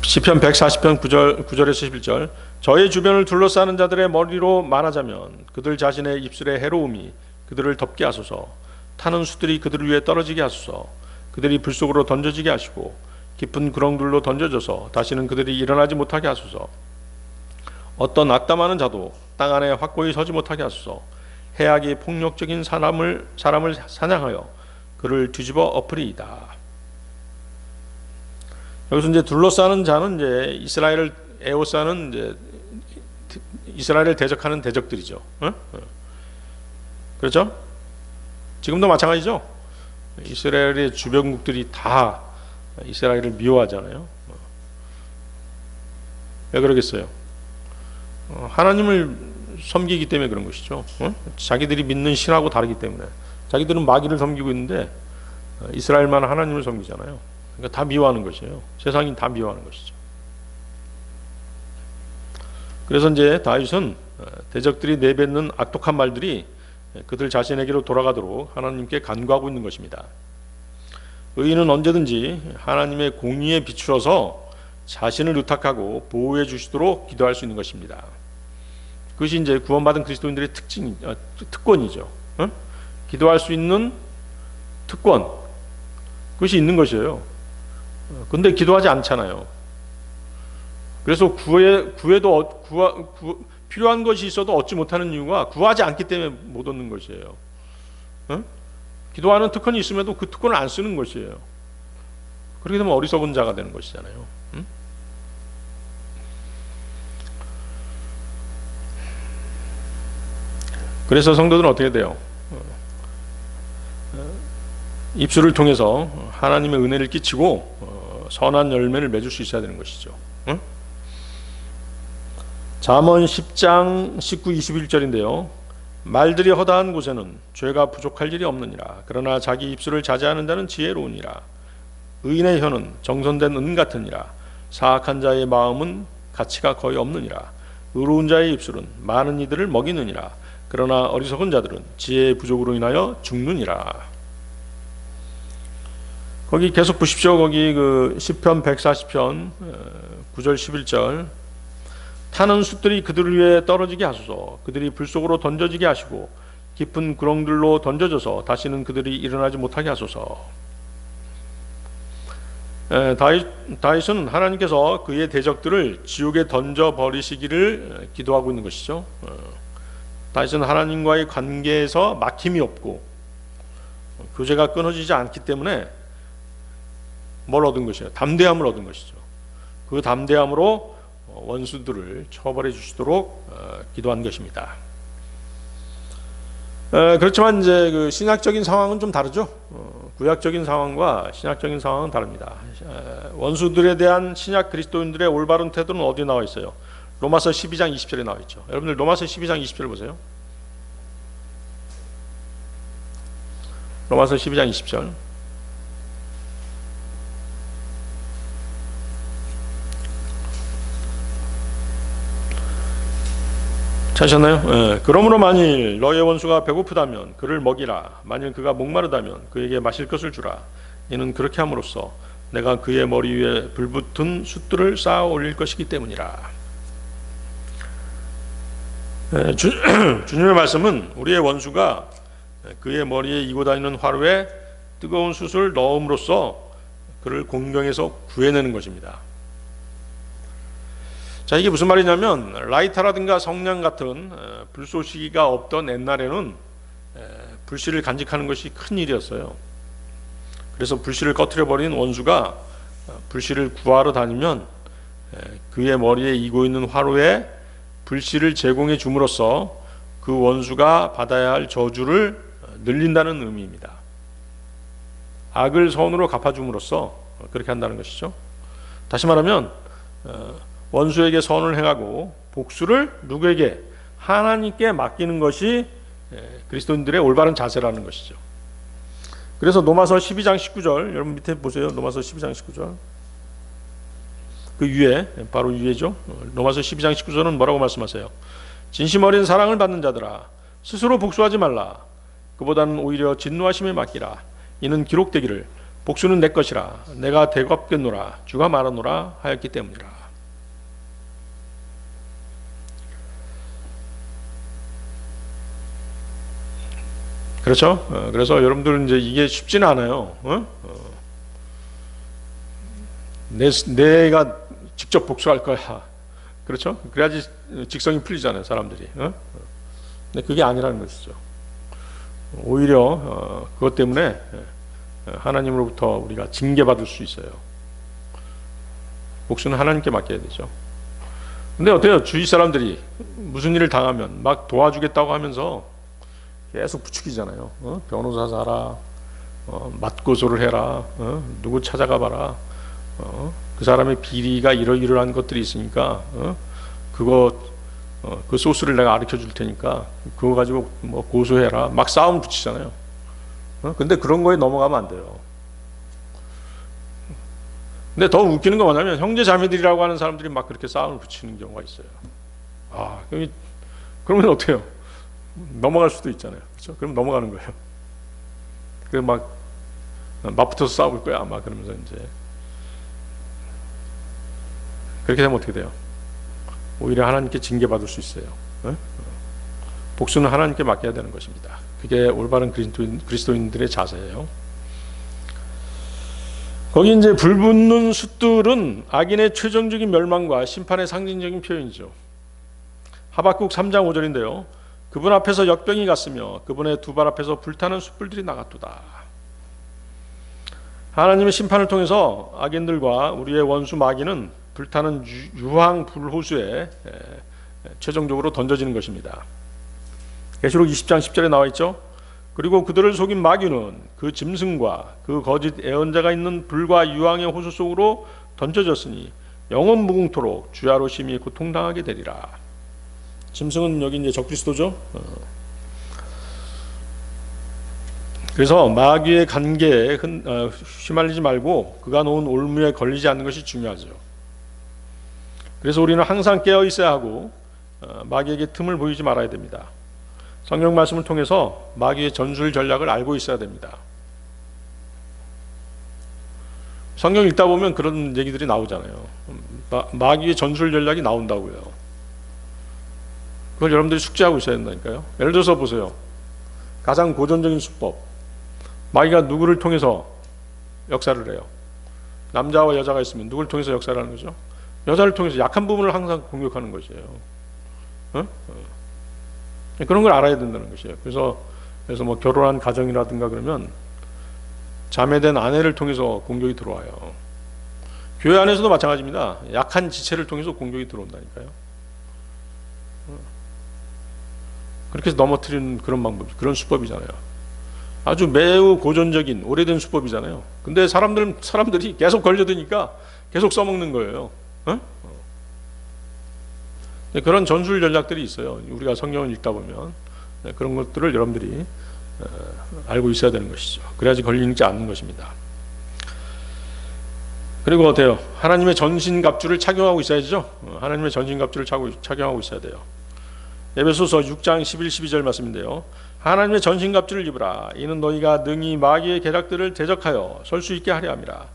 Speaker 1: 시편 140편 9절에서 11절 저의 주변을 둘러싸는 자들의 머리로 말하자면 그들 자신의 입술의 해로움이 그들을 덮게 하소서. 타는 수들이 그들을 위해 떨어지게 하소서. 그들이 불 속으로 던져지게 하시고 깊은 구렁들로 던져져서 다시는 그들이 일어나지 못하게 하소서. 어떤 악담하는 자도 땅 안에 확고히 서지 못하게 하소서. 해악이 폭력적인 사람을 사냥하여 그를 뒤집어 엎으리이다. 여기서 이제 둘러싸는 자는 이제 이스라엘을 에워싸는 이제 이스라엘을 대적하는 대적들이죠. 그렇죠? 지금도 마찬가지죠. 이스라엘의 주변국들이 다 이스라엘을 미워하잖아요. 왜 그러겠어요? 하나님을 섬기기 때문에 그런 것이죠. 자기들이 믿는 신하고 다르기 때문에. 자기들은 마귀를 섬기고 있는데 이스라엘만 하나님을 섬기잖아요. 그러니까 다 미워하는 것이에요. 세상이 다 미워하는 것이죠. 그래서 이제 다윗은 대적들이 내뱉는 악독한 말들이 그들 자신에게로 돌아가도록 하나님께 간구하고 있는 것입니다. 의인은 언제든지 하나님의 공의에 비추어서 자신을 의탁하고 보호해 주시도록 기도할 수 있는 것입니다. 그것이 이제 구원받은 그리스도인들의 특권이죠. 기도할 수 있는 특권, 그것이 있는 것이에요. 근데 기도하지 않잖아요. 그래서 필요한 것이 있어도 얻지 못하는 이유가 구하지 않기 때문에 못 얻는 것이에요. 기도하는 특권이 있음에도 그 특권을 안 쓰는 것이에요. 그렇게 되면 어리석은 자가 되는 것이잖아요. 그래서 성도들은 어떻게 돼요? 입술을 통해서 하나님의 은혜를 끼치고 선한 열매를 맺을 수 있어야 되는 것이죠. 잠언 10장 19, 21절인데요. 말들이 허다한 곳에는 죄가 부족할 일이 없느니라. 그러나 자기 입술을 자제하는 자는 지혜로우니라. 의인의 혀는 정선된 은 같으니라. 사악한 자의 마음은 가치가 거의 없느니라. 의로운 자의 입술은 많은 이들을 먹이느니라. 그러나 어리석은 자들은 지혜의 부족으로 인하여 죽느니라. 거기 계속 보십시오. 거기 그 시편 140편 9절 11절. 타는 숫들이 그들을 위해 떨어지게 하소서. 그들이 불 속으로 던져지게 하시고 깊은 구렁들로 던져져서 다시는 그들이 일어나지 못하게 하소서. 다윗은 하나님께서 그의 대적들을 지옥에 던져버리시기를 기도하고 있는 것이죠. 다윗은 하나님과의 관계에서 막힘이 없고 교제가 끊어지지 않기 때문에 뭘 얻은 것이에요? 담대함을 얻은 것이죠. 그 담대함으로 원수들을 처벌해 주시도록 기도한 것입니다. 그렇지만 이제 그 신약적인 상황은 좀 다르죠. 구약적인 상황과 신약적인 상황은 다릅니다. 원수들에 대한 신약 그리스도인들의 올바른 태도는 어디에 나와 있어요? 로마서 12장 20절에 나와 있죠. 여러분들 로마서 12장 20절 보세요. 로마서 12장 20절. 찾으셨나요? 그러므로 만일 너의 원수가 배고프다면 그를 먹이라. 만일 그가 목마르다면 그에게 마실 것을 주라. 이는 그렇게 함으로써 내가 그의 머리 위에 불붙은 숫들을 쌓아 올릴 것이기 때문이라. 주님의 말씀은 우리의 원수가 그의 머리에 이고 다니는 화로에 뜨거운 숯을 넣음으로써 그를 공경에서 구해내는 것입니다. 자, 이게 무슨 말이냐면 라이터라든가 성냥 같은 불쏘시개가 없던 옛날에는 불씨를 간직하는 것이 큰 일이었어요. 그래서 불씨를 꺼트려버린 원수가 불씨를 구하러 다니면 그의 머리에 이고 있는 화로에 불씨를 제공해 줌으로써 그 원수가 받아야 할 저주를 늘린다는 의미입니다. 악을 선으로 갚아줌으로써 그렇게 한다는 것이죠. 다시 말하면 원수에게 선을 행하고 복수를 누구에게? 하나님께 맡기는 것이 그리스도인들의 올바른 자세라는 것이죠. 그래서 로마서 12장 19절 여러분 밑에 보세요. 로마서 12장 19절 그 위에 바로 위에죠. 로마서 12장 19절은 뭐라고 말씀하세요? 진심 어린 사랑을 받는 자들아 스스로 복수하지 말라. 그보다는 오히려 진노하심에 맡기라. 이는 기록되기를 복수는 내 것이라 내가 대갚겠노라 주가 말하노라 하였기 때문이라. 그렇죠? 그래서 여러분들 이제 이게 쉽지는 않아요. 내가 직접 복수할 거야. 그렇죠? 그래야지 직성이 풀리잖아요, 사람들이. 근데 그게 아니라는 것이죠. 오히려 그것 때문에 하나님으로부터 우리가 징계받을 수 있어요. 복수는 하나님께 맡겨야 되죠. 근데 어때요? 주위 사람들이 무슨 일을 당하면 막 도와주겠다고 하면서 계속 부추기잖아요. 변호사 사라, 맞고소를 해라, 누구 찾아가 봐라, 그 사람의 비리가 이러이러한 것들이 있으니까 그 소스를 내가 가르쳐 줄 테니까 그거 가지고 뭐 고소해라, 막 싸움 붙이잖아요. 근데 그런 거에 넘어가면 안 돼요. 근데 더 웃기는 건 뭐냐면 형제 자매들이라고 하는 사람들이 막 그렇게 싸움을 붙이는 경우가 있어요. 그러면 어떻게 해요? 넘어갈 수도 있잖아요. 그렇죠? 그럼 넘어가는 거예요. 그래서 막 맞붙어서 싸울 거야 아마. 그러면서 이제 그렇게 되면 어떻게 돼요? 오히려 하나님께 징계받을 수 있어요. 복수는 하나님께 맡겨야 되는 것입니다. 그게 올바른 그리스도인들의 자세예요. 거기 이제 불붙는 숫들은 악인의 최종적인 멸망과 심판의 상징적인 표현이죠. 하박국 3장 5절인데요. 그분 앞에서 역병이 갔으며 그분의 두 발 앞에서 불타는 숯불들이 나갔도다. 하나님의 심판을 통해서 악인들과 우리의 원수 마귀는 불타는 유황 불호수에 최종적으로 던져지는 것입니다. 계시록 20장 10절에 나와 있죠. 그리고 그들을 속인 마귀는 그 짐승과 그 거짓 예언자가 있는 불과 유황의 호수 속으로 던져졌으니 영원 무궁토록 주야로 심히 고통당하게 되리라. 짐승은 여기 이제 적그리스도죠. 그래서 마귀의 간계에 휘말리지 말고 그가 놓은 올무에 걸리지 않는 것이 중요하죠. 그래서 우리는 항상 깨어 있어야 하고 마귀에게 틈을 보이지 말아야 됩니다. 성경 말씀을 통해서 마귀의 전술 전략을 알고 있어야 됩니다. 성경 읽다 보면 그런 얘기들이 나오잖아요. 마귀의 전술 전략이 나온다고요. 그걸 여러분들이 숙지하고 있어야 된다니까요. 예를 들어서 보세요. 가장 고전적인 수법. 마귀가 누구를 통해서 역사를 해요? 남자와 여자가 있으면 누구를 통해서 역사를 하는 거죠? 여자를 통해서 약한 부분을 항상 공격하는 것이에요. 그런 걸 알아야 된다는 것이에요. 그래서 뭐 결혼한 가정이라든가 그러면 자매된 아내를 통해서 공격이 들어와요. 교회 안에서도 마찬가지입니다. 약한 지체를 통해서 공격이 들어온다니까요. 그렇게 해서 넘어뜨리는 그런 방법, 그런 수법이잖아요. 아주 매우 고전적인 오래된 수법이잖아요. 근데 사람들이 계속 걸려드니까 계속 써먹는 거예요. 그런 전술 전략들이 있어요. 우리가 성경을 읽다 보면 그런 것들을 여러분들이 알고 있어야 되는 것이죠. 그래야지 걸리지 않는 것입니다. 그리고 어때요? 하나님의 전신갑주를 착용하고 있어야죠. 하나님의 전신갑주를 착용하고 있어야 돼요. 에베소서 6장 11, 12절 말씀인데요. 하나님의 전신갑주를 입으라. 이는 너희가 능히 마귀의 계략들을 대적하여 설 수 있게 하려 함이라.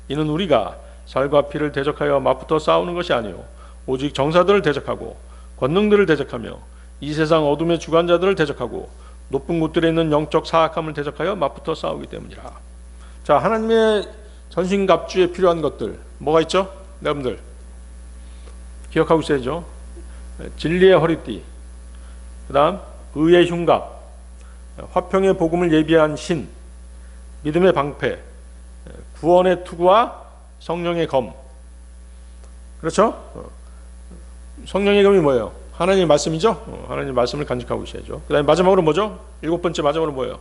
Speaker 1: 이는 우리가 살과 피를 대적하여 맞붙어 싸우는 것이 아니요 오직 정사들을 대적하고 권능들을 대적하며 이 세상 어둠의 주관자들을 대적하고 높은 곳들에 있는 영적 사악함을 대적하여 맞붙어 싸우기 때문이라. 자, 하나님의 전신갑주에 필요한 것들 뭐가 있죠? 여러분들 기억하고 있어야죠. 진리의 허리띠, 그 다음 의의 흉갑, 화평의 복음을 예비한 신, 믿음의 방패, 구원의 투구와 성령의 검. 그렇죠? 성령의 검이 뭐예요? 하나님의 말씀이죠? 하나님의 말씀을 간직하고 있어야죠. 그 다음에 마지막으로 뭐죠? 7번째 마지막으로 뭐예요?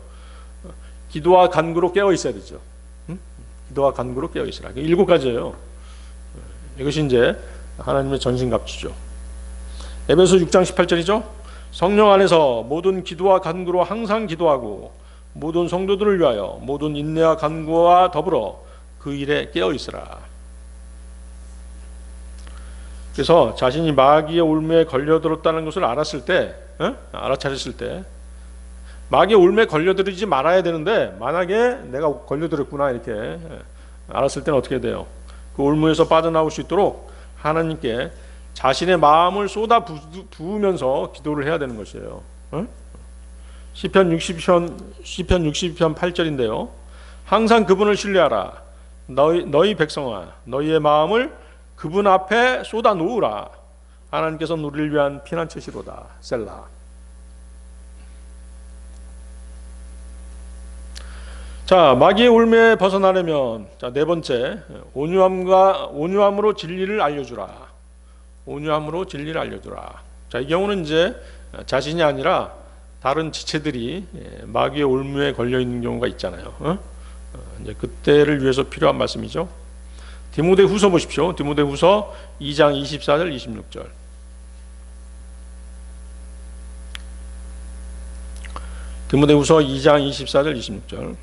Speaker 1: 기도와 간구로 깨어 있어야 되죠. 기도와 간구로 깨어 있으라. 7가지예요. 이것이 이제 하나님의 전신갑주죠. 에베소 6장 18절이죠. 성령 안에서 모든 기도와 간구로 항상 기도하고 모든 성도들을 위하여 모든 인내와 간구와 더불어 그 일에 깨어 있으라. 그래서 자신이 마귀의 올무에 걸려들었다는 것을 알았을 때, 알아차렸을 때, 마귀의 올무에 걸려들지 말아야 되는데 만약에 내가 걸려들었구나 이렇게 알았을 때는 어떻게 돼요? 그 올무에서 빠져나올 수 있도록 하나님께 자신의 마음을 쏟아 부으면서 기도를 해야 되는 것이에요. 시편 60편 8절인데요. 항상 그분을 신뢰하라. 너희 백성아, 너희의 마음을 그분 앞에 쏟아 놓으라. 하나님께서는 우리를 위한 피난처시로다. 셀라. 자, 마귀의 올무에 벗어나려면 자, 4번째, 온유함으로 진리를 알려주라. 온유함으로 진리를 알려주라. 자, 이 경우는 이제 자신이 아니라 다른 지체들이 마귀의 올무에 걸려 있는 경우가 있잖아요. 이제 그때를 위해서 필요한 말씀이죠. 디모데후서 보십시오. 디모데후서 2장 24절 26절. 디모데후서 2장 24절 26절.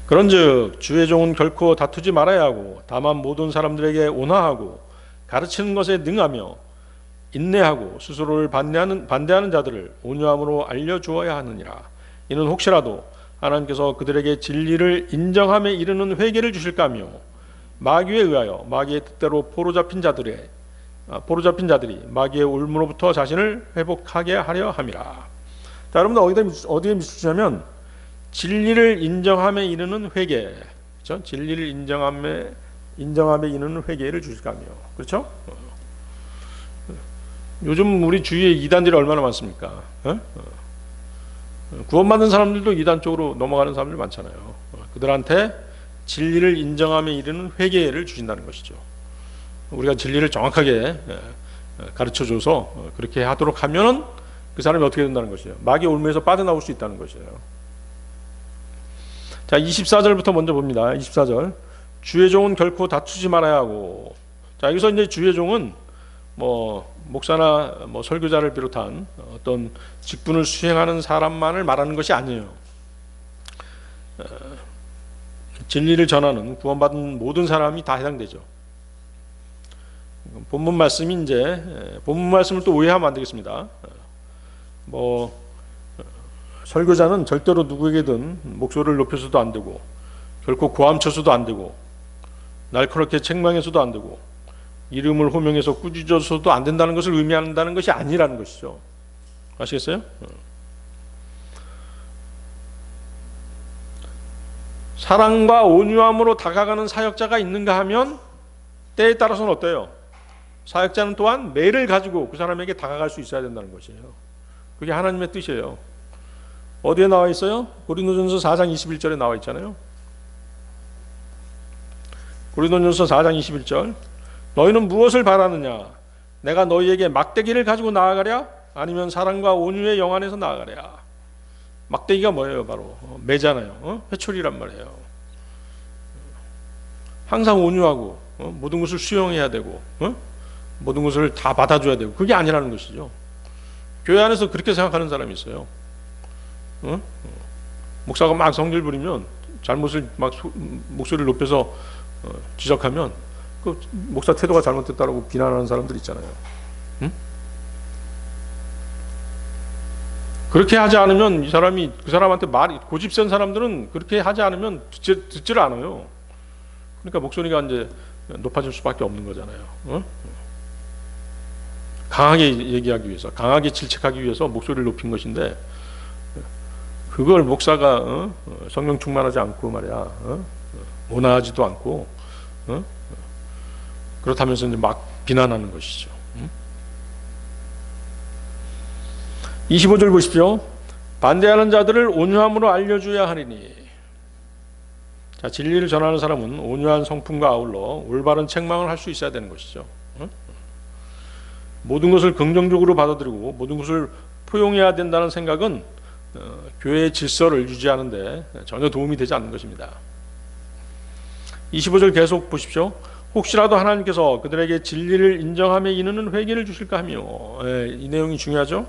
Speaker 1: 그런즉 주의 종은 결코 다투지 말아야 하고 다만 모든 사람들에게 온화하고 가르치는 것에 능하며 인내하고 스스로를 반대하는 자들을 온유함으로 알려주어야 하느니라. 이는 혹시라도 하나님께서 그들에게 진리를 인정함에 이르는 회개를 주실까 하며 마귀에 의하여 마귀의 뜻대로 포로잡힌 자들이 마귀의 울음으로부터 자신을 회복하게 하려 함이라. 자, 여러분들 어디에 미치냐면 진리를 인정함에 이르는 회개, 그렇죠? 진리를 인정함에 이르는 회개를 주실까 하며, 그렇죠? 요즘 우리 주위에 이단들이 얼마나 많습니까? 구원받은 사람들도 이단 쪽으로 넘어가는 사람들 많잖아요. 그들한테 진리를 인정함에 이르는 회개를 주신다는 것이죠. 우리가 진리를 정확하게 가르쳐줘서 그렇게 하도록 하면은 그 사람이 어떻게 된다는 것이에요? 마귀의 올무에서 빠져나올 수 있다는 것이에요. 자, 24절부터 먼저 봅니다. 24절. 주의 종은 결코 다투지 말아야 하고. 자, 여기서 이제 주의 종은 목사나 설교자를 비롯한 어떤 직분을 수행하는 사람만을 말하는 것이 아니에요. 진리를 전하는 구원받은 모든 사람이 다 해당되죠. 본문 말씀이 본문 말씀을 또 오해하면 안 되겠습니다. 설교자는 절대로 누구에게든 목소리를 높여서도 안 되고, 결코 고함쳐서도 안 되고, 날카롭게 책망해서도 안 되고, 이름을 호명해서 꾸짖어서도 안 된다는 것을 의미한다는 것이 아니라는 것이죠. 아시겠어요? 사랑과 온유함으로 다가가는 사역자가 있는가 하면 때에 따라서는 어때요? 사역자는 또한 매를 가지고 그 사람에게 다가갈 수 있어야 된다는 것이에요. 그게 하나님의 뜻이에요. 어디에 나와 있어요? 고린도전서 4장 21절에 나와 있잖아요. 고린도전서 4장 21절. 너희는 무엇을 바라느냐? 내가 너희에게 막대기를 가지고 나아가랴? 아니면 사랑과 온유의 영 안에서 나아가랴? 막대기가 뭐예요? 바로 매잖아요. 회초리란 말이에요. 항상 온유하고 모든 것을 수용해야 되고 모든 것을 다 받아줘야 되고, 그게 아니라는 것이죠. 교회 안에서 그렇게 생각하는 사람이 있어요. 목사가 막 성질 부리면, 잘못을 막 목소리를 높여서 지적하면 그 목사 태도가 잘못됐다고 비난하는 사람들 있잖아요. 그렇게 하지 않으면 그 사람한테 고집센 사람들은 그렇게 하지 않으면 듣지를 않아요. 그러니까 목소리가 이제 높아질 수밖에 없는 거잖아요. 강하게 얘기하기 위해서, 강하게 질책하기 위해서 목소리를 높인 것인데, 그걸 목사가 성령 충만하지 않고 말이야, 온화하지도 않고 그렇다면서 이제 막 비난하는 것이죠. 25절 보십시오. 반대하는 자들을 온유함으로 알려줘야 하리니. 자, 진리를 전하는 사람은 온유한 성품과 아울러 올바른 책망을 할 수 있어야 되는 것이죠. 모든 것을 긍정적으로 받아들이고 모든 것을 포용해야 된다는 생각은 교회의 질서를 유지하는데 전혀 도움이 되지 않는 것입니다. 25절 계속 보십시오. 혹시라도 하나님께서 그들에게 진리를 인정함에 이르는 회개를 주실까 하며. 이 내용이 중요하죠.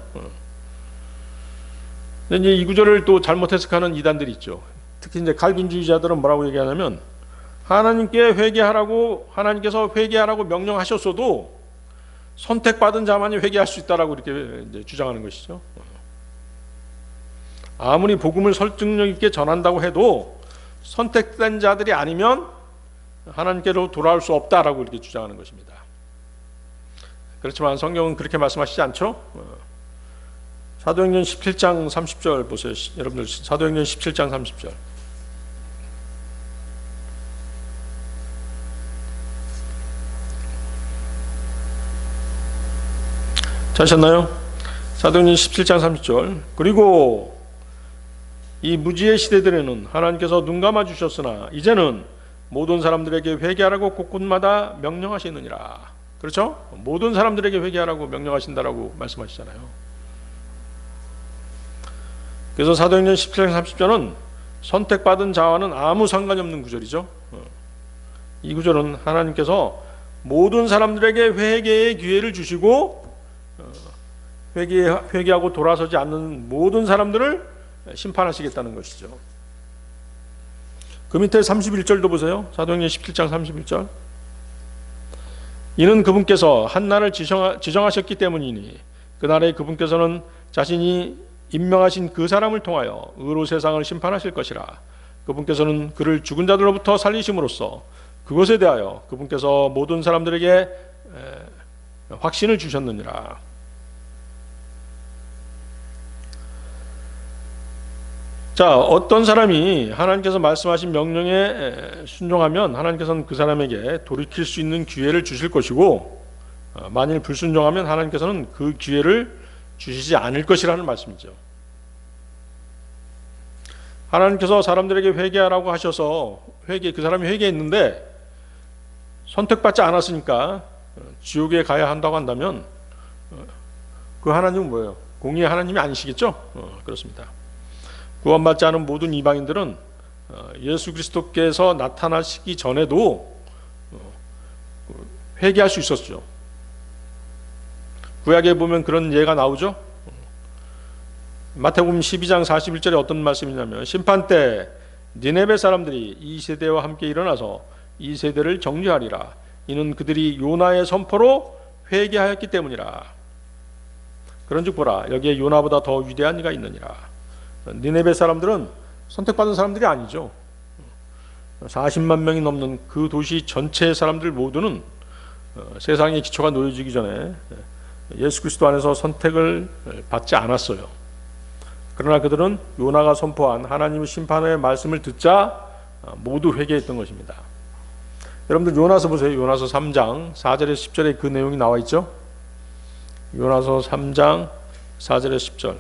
Speaker 1: 근데 이제 이 구절을 또 잘못 해석하는 이단들이 있죠. 특히 이제 칼빈주의자들은 뭐라고 얘기하냐면, 하나님께서 회개하라고 명령하셨어도 선택받은 자만이 회개할 수 있다라고 이렇게 이제 주장하는 것이죠. 아무리 복음을 설득력 있게 전한다고 해도 선택된 자들이 아니면 하나님께로 돌아올 수 없다라고 이렇게 주장하는 것입니다. 그렇지만 성경은 그렇게 말씀하시지 않죠? 사도행전 17장 30절 보세요. 여러분들 사도행전 17장 30절. 찾으셨나요? 사도행전 17장 30절. 그리고 이 무지의 시대들에는 하나님께서 눈 감아 주셨으나 이제는 모든 사람들에게 회개하라고 곳곳마다 명령하시느니라. 그렇죠? 모든 사람들에게 회개하라고 명령하신다라고 말씀하시잖아요. 그래서 사도행전 17장 30절은 선택받은 자와는 아무 상관이 없는 구절이죠. 이 구절은 하나님께서 모든 사람들에게 회개의 기회를 주시고 회개하고 돌아서지 않는 모든 사람들을 심판하시겠다는 것이죠. 그 밑에 31절도 보세요. 사도행전 17장 31절. 이는 그분께서 한 날을 지정하셨기 때문이니 그날에 그분께서는 자신이 임명하신 그 사람을 통하여 의로 세상을 심판하실 것이라. 그분께서는 그를 죽은 자들로부터 살리심으로써 그것에 대하여 그분께서 모든 사람들에게 확신을 주셨느니라. 자, 어떤 사람이 하나님께서 말씀하신 명령에 순종하면 하나님께서는 그 사람에게 돌이킬 수 있는 기회를 주실 것이고, 만일 불순종하면 하나님께서는 그 기회를 주시지 않을 것이라는 말씀이죠. 하나님께서 사람들에게 회개하라고 하셔서 그 사람이 회개했는데 선택받지 않았으니까 지옥에 가야 한다고 한다면 그 하나님은 뭐예요? 공의의 하나님이 아니시겠죠? 그렇습니다. 구원받지 않은 모든 이방인들은 예수 그리스도께서 나타나시기 전에도 회개할 수 있었죠. 구약에 보면 그런 예가 나오죠. 마태복음 12장 41절에 어떤 말씀이냐면, 심판 때 니네베 사람들이 이 세대와 함께 일어나서 이 세대를 정죄하리라. 이는 그들이 요나의 선포로 회개하였기 때문이라. 그런즉 보라, 여기에 요나보다 더 위대한 이가 있느니라. 니네베 사람들은 선택받은 사람들이 아니죠. 40만 명이 넘는 그 도시 전체의 사람들 모두는 세상의 기초가 놓여지기 전에 예수 그리스도 안에서 선택을 받지 않았어요. 그러나 그들은 요나가 선포한 하나님의 심판의 말씀을 듣자 모두 회개했던 것입니다. 여러분들 요나서 보세요. 요나서 3장 4절에서 10절에 그 내용이 나와 있죠. 요나서 3장 4절에서 10절.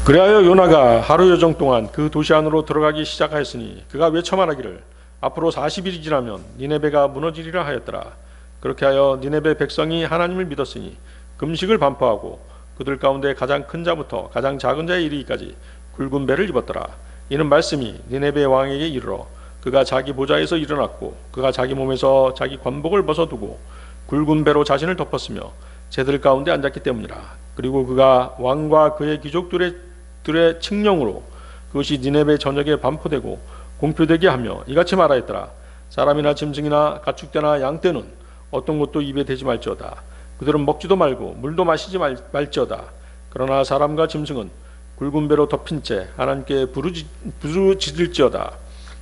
Speaker 1: 그리하여 요나가 하루 여정 동안 그 도시 안으로 들어가기 시작하였으니 그가 외쳐 말하기를 앞으로 40일이 지나면 니네베가 무너지리라 하였더라. 그렇게 하여 니네베 백성이 하나님을 믿었으니 금식을 반포하고 그들 가운데 가장 큰 자부터 가장 작은 자에 이르기까지 굵은 배를 입었더라. 이는 말씀이 니네베 왕에게 이르러 그가 자기 보좌에서 일어났고 그가 자기 몸에서 자기 관복을 벗어두고 굵은 배로 자신을 덮었으며 제들 가운데 앉았기 때문이라. 그리고 그가 왕과 그의 귀족들의 칙령으로 그것이 니네베 전역에 반포되고 공표되게 하며 이같이 말하였더라. 사람이나 짐승이나 가축대나 양떼는 어떤 것도 입에 대지 말지어다. 그들은 먹지도 말고 물도 마시지 말지어다. 그러나 사람과 짐승은 굵은 배로 덮인 채 하나님께 부르짖을지어다.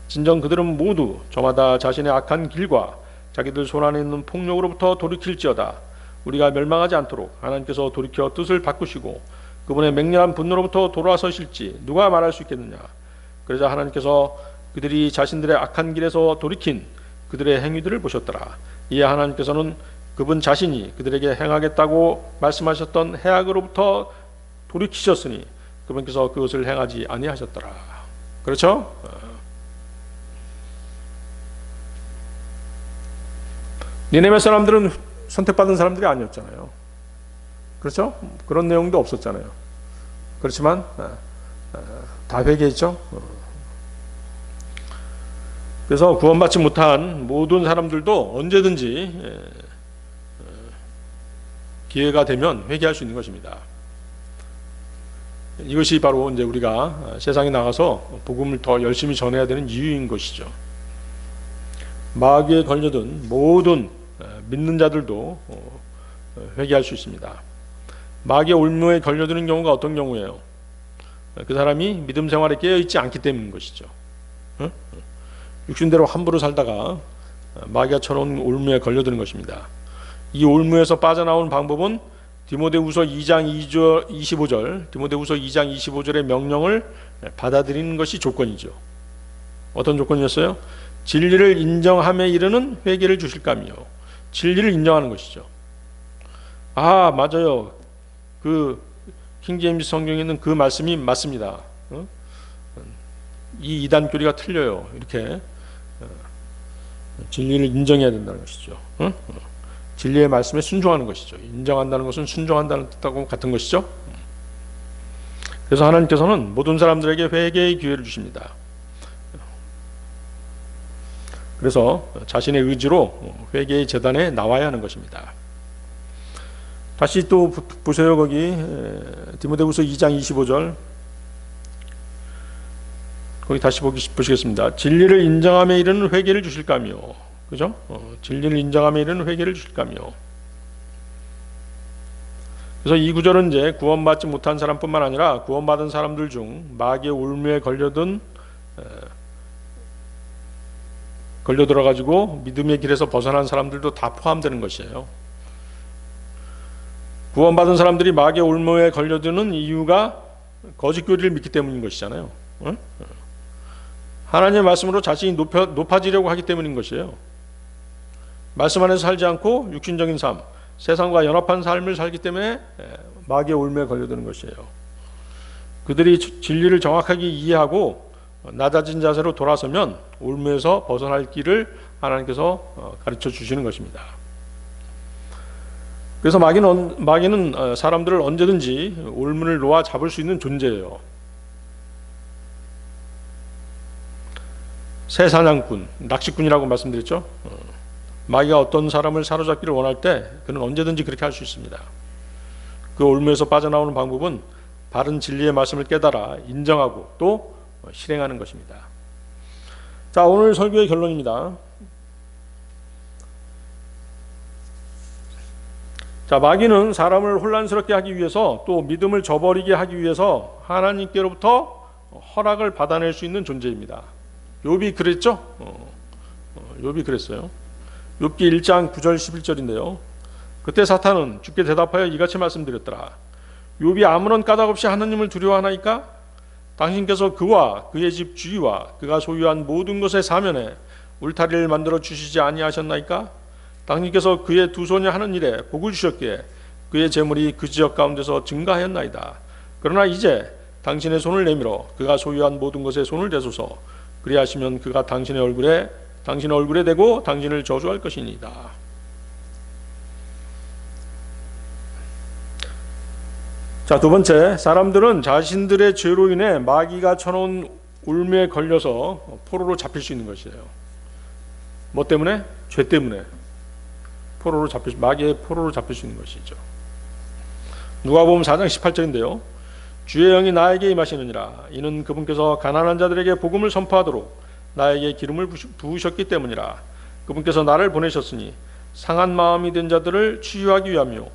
Speaker 1: 진정 그들은 모두 저마다 자신의 악한 길과 자기들 손안에 있는 폭력으로부터 돌이킬지어다. 우리가 멸망하지 않도록 하나님께서 돌이켜 뜻을 바꾸시고 그분의 맹렬한 분노로부터 돌아서실지 누가 말할 수 있겠느냐. 그러자 하나님께서 그들이 자신들의 악한 길에서 돌이킨 그들의 행위들을 보셨더라. 이에 하나님께서는 그분 자신이 그들에게 행하겠다고 말씀하셨던 해악으로부터 돌이키셨으니 그분께서 그것을 행하지 아니하셨더라. 그렇죠? 니네베 사람들은 선택받은 사람들이 아니었잖아요. 그렇죠? 그런 내용도 없었잖아요. 그렇지만 다 회개했죠. 그래서 구원받지 못한 모든 사람들도 언제든지 기회가 되면 회개할 수 있는 것입니다. 이것이 바로 이제 우리가 세상에 나가서 복음을 더 열심히 전해야 되는 이유인 것이죠. 마귀에 걸려든 모든 믿는 자들도 회개할 수 있습니다. 마귀의 올무에 걸려드는 경우가 어떤 경우예요? 그 사람이 믿음 생활에 깨어있지 않기 때문인 것이죠. 육신대로 함부로 살다가 마귀가 쳐놓은 올무에 걸려드는 것입니다. 이 올무에서 빠져나온 방법은 디모데후서 2장 25절, 디모데후서 2장 25절의 명령을 받아들이는 것이 조건이죠. 어떤 조건이었어요? 진리를 인정함에 이르는 회개를 주실까며, 진리를 인정하는 것이죠. 아, 맞아요. 그 킹제임스 성경에 있는 그 말씀이 맞습니다. 이 이단 교리가 틀려요. 이렇게 진리를 인정해야 된다는 것이죠. 진리의 말씀에 순종하는 것이죠. 인정한다는 것은 순종한다는 뜻하고 같은 것이죠. 그래서 하나님께서는 모든 사람들에게 회개의 기회를 주십니다. 그래서 자신의 의지로 회개의 제단에 나와야 하는 것입니다. 다시 또 보세요. 거기 디모데후서 2장 25절. 거기 다시 보시겠습니다. 진리를 인정함에 이르는 회개를 주실까며. 그죠? 진리를 인정함에 이르는 회개를 주실까며. 그래서 이 구절은 이제 구원받지 못한 사람뿐만 아니라 구원받은 사람들 중 마귀의 울무에 걸려들어가지고 믿음의 길에서 벗어난 사람들도 다 포함되는 것이에요. 구원받은 사람들이 마귀의 울무에 걸려드는 이유가 거짓 교리를 믿기 때문인 것이잖아요. 응? 하나님의 말씀으로 자신이 높아지려고 하기 때문인 것이에요. 말씀 안에서 살지 않고 육신적인 삶, 세상과 연합한 삶을 살기 때문에 마귀의 울무에 걸려드는 것이에요. 그들이 진리를 정확하게 이해하고 낮아진 자세로 돌아서면 울무에서 벗어날 길을 하나님께서 가르쳐 주시는 것입니다. 그래서 마귀는 사람들을 언제든지 울무를 놓아 잡을 수 있는 존재예요. 새 사냥꾼, 낚시꾼이라고 말씀드렸죠. 마귀가 어떤 사람을 사로잡기를 원할 때 그는 언제든지 그렇게 할 수 있습니다. 그 울무에서 빠져나오는 방법은 바른 진리의 말씀을 깨달아 인정하고 또 실행하는 것입니다. 자, 오늘 설교의 결론입니다. 자, 마귀는 사람을 혼란스럽게 하기 위해서 또 믿음을 저버리게 하기 위해서 하나님께로부터 허락을 받아낼 수 있는 존재입니다. 욥이 그랬죠? 욥이 그랬어요. 욥기 1장 9절 11절인데요. 그때 사탄은 주께 대답하여 이같이 말씀드렸더라. 욥이 아무런 까닭 없이 하나님을 두려워하나이까? 당신께서 그와 그의 집 주위와 그가 소유한 모든 것의 사면에 울타리를 만들어 주시지 아니하셨나이까? 당신께서 그의 두 손이 하는 일에 복을 주셨기에 그의 재물이 그 지역 가운데서 증가하였나이다. 그러나 이제 당신의 손을 내밀어 그가 소유한 모든 것에 손을 대소서. 그리하시면 그가 당신의 얼굴에 대고 당신을 저주할 것이니이다. 자, 두 번째, 사람들은 자신들의 죄로 인해 마귀가 쳐놓은 울무에 걸려서 포로로 잡힐 수 있는 것이에요. 뭐 때문에? 죄 때문에 마귀의 포로로 잡힐 수 있는 것이죠. 누가복음 4장 18절인데요. 주의 영이 나에게 임하시느니라. 이는 그분께서 가난한 자들에게 복음을 선포하도록 나에게 기름을 부으셨기 때문이라. 그분께서 나를 보내셨으니 상한 마음이 된 자들을 치유하기 위하며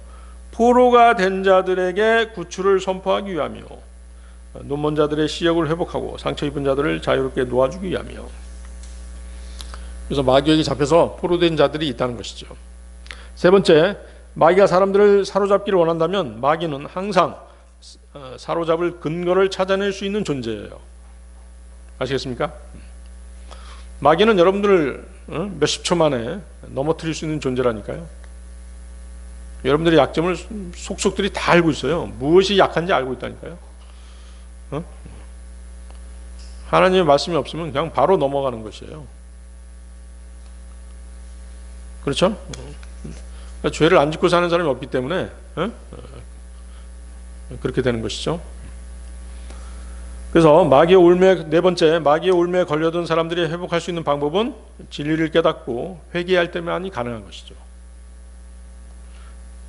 Speaker 1: 포로가 된 자들에게 구출을 선포하기 위하며 눈먼 자들의 시력을 회복하고 상처 입은 자들을 자유롭게 놓아주기 위하며. 그래서 마귀에게 잡혀서 포로된 자들이 있다는 것이죠. 세 번째, 마귀가 사람들을 사로잡기를 원한다면 마귀는 항상 사로잡을 근거를 찾아낼 수 있는 존재예요. 아시겠습니까? 마귀는 여러분들을 몇십 초 만에 넘어뜨릴 수 있는 존재라니까요. 여러분들의 약점을 속속들이 다 알고 있어요. 무엇이 약한지 알고 있다니까요. 하나님의 말씀이 없으면 그냥 바로 넘어가는 것이에요. 그렇죠? 그러니까 죄를 안 짓고 사는 사람이 없기 때문에 그렇게 되는 것이죠. 그래서 네 번째, 마귀의 울매에 걸려든 사람들이 회복할 수 있는 방법은 진리를 깨닫고 회개할 때만이 가능한 것이죠.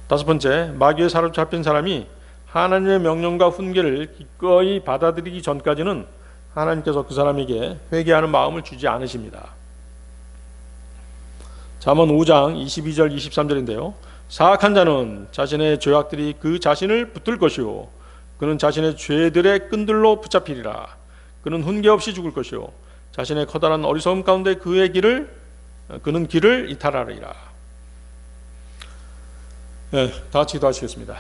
Speaker 1: 다섯 번째, 마귀에 사로잡힌 사람이 하나님의 명령과 훈계를 기꺼이 받아들이기 전까지는 하나님께서 그 사람에게 회개하는 마음을 주지 않으십니다. 잠언 5장 22절 23절인데요. 사악한 자는 자신의 죄악들이 그 자신을 붙들 것이요 그는 자신의 죄들의 끈들로 붙잡히리라. 그는 훈계 없이 죽을 것이요 자신의 커다란 어리석음 가운데 그는 길을 이탈하리라. 네, 다 같이 기도하시겠습니다.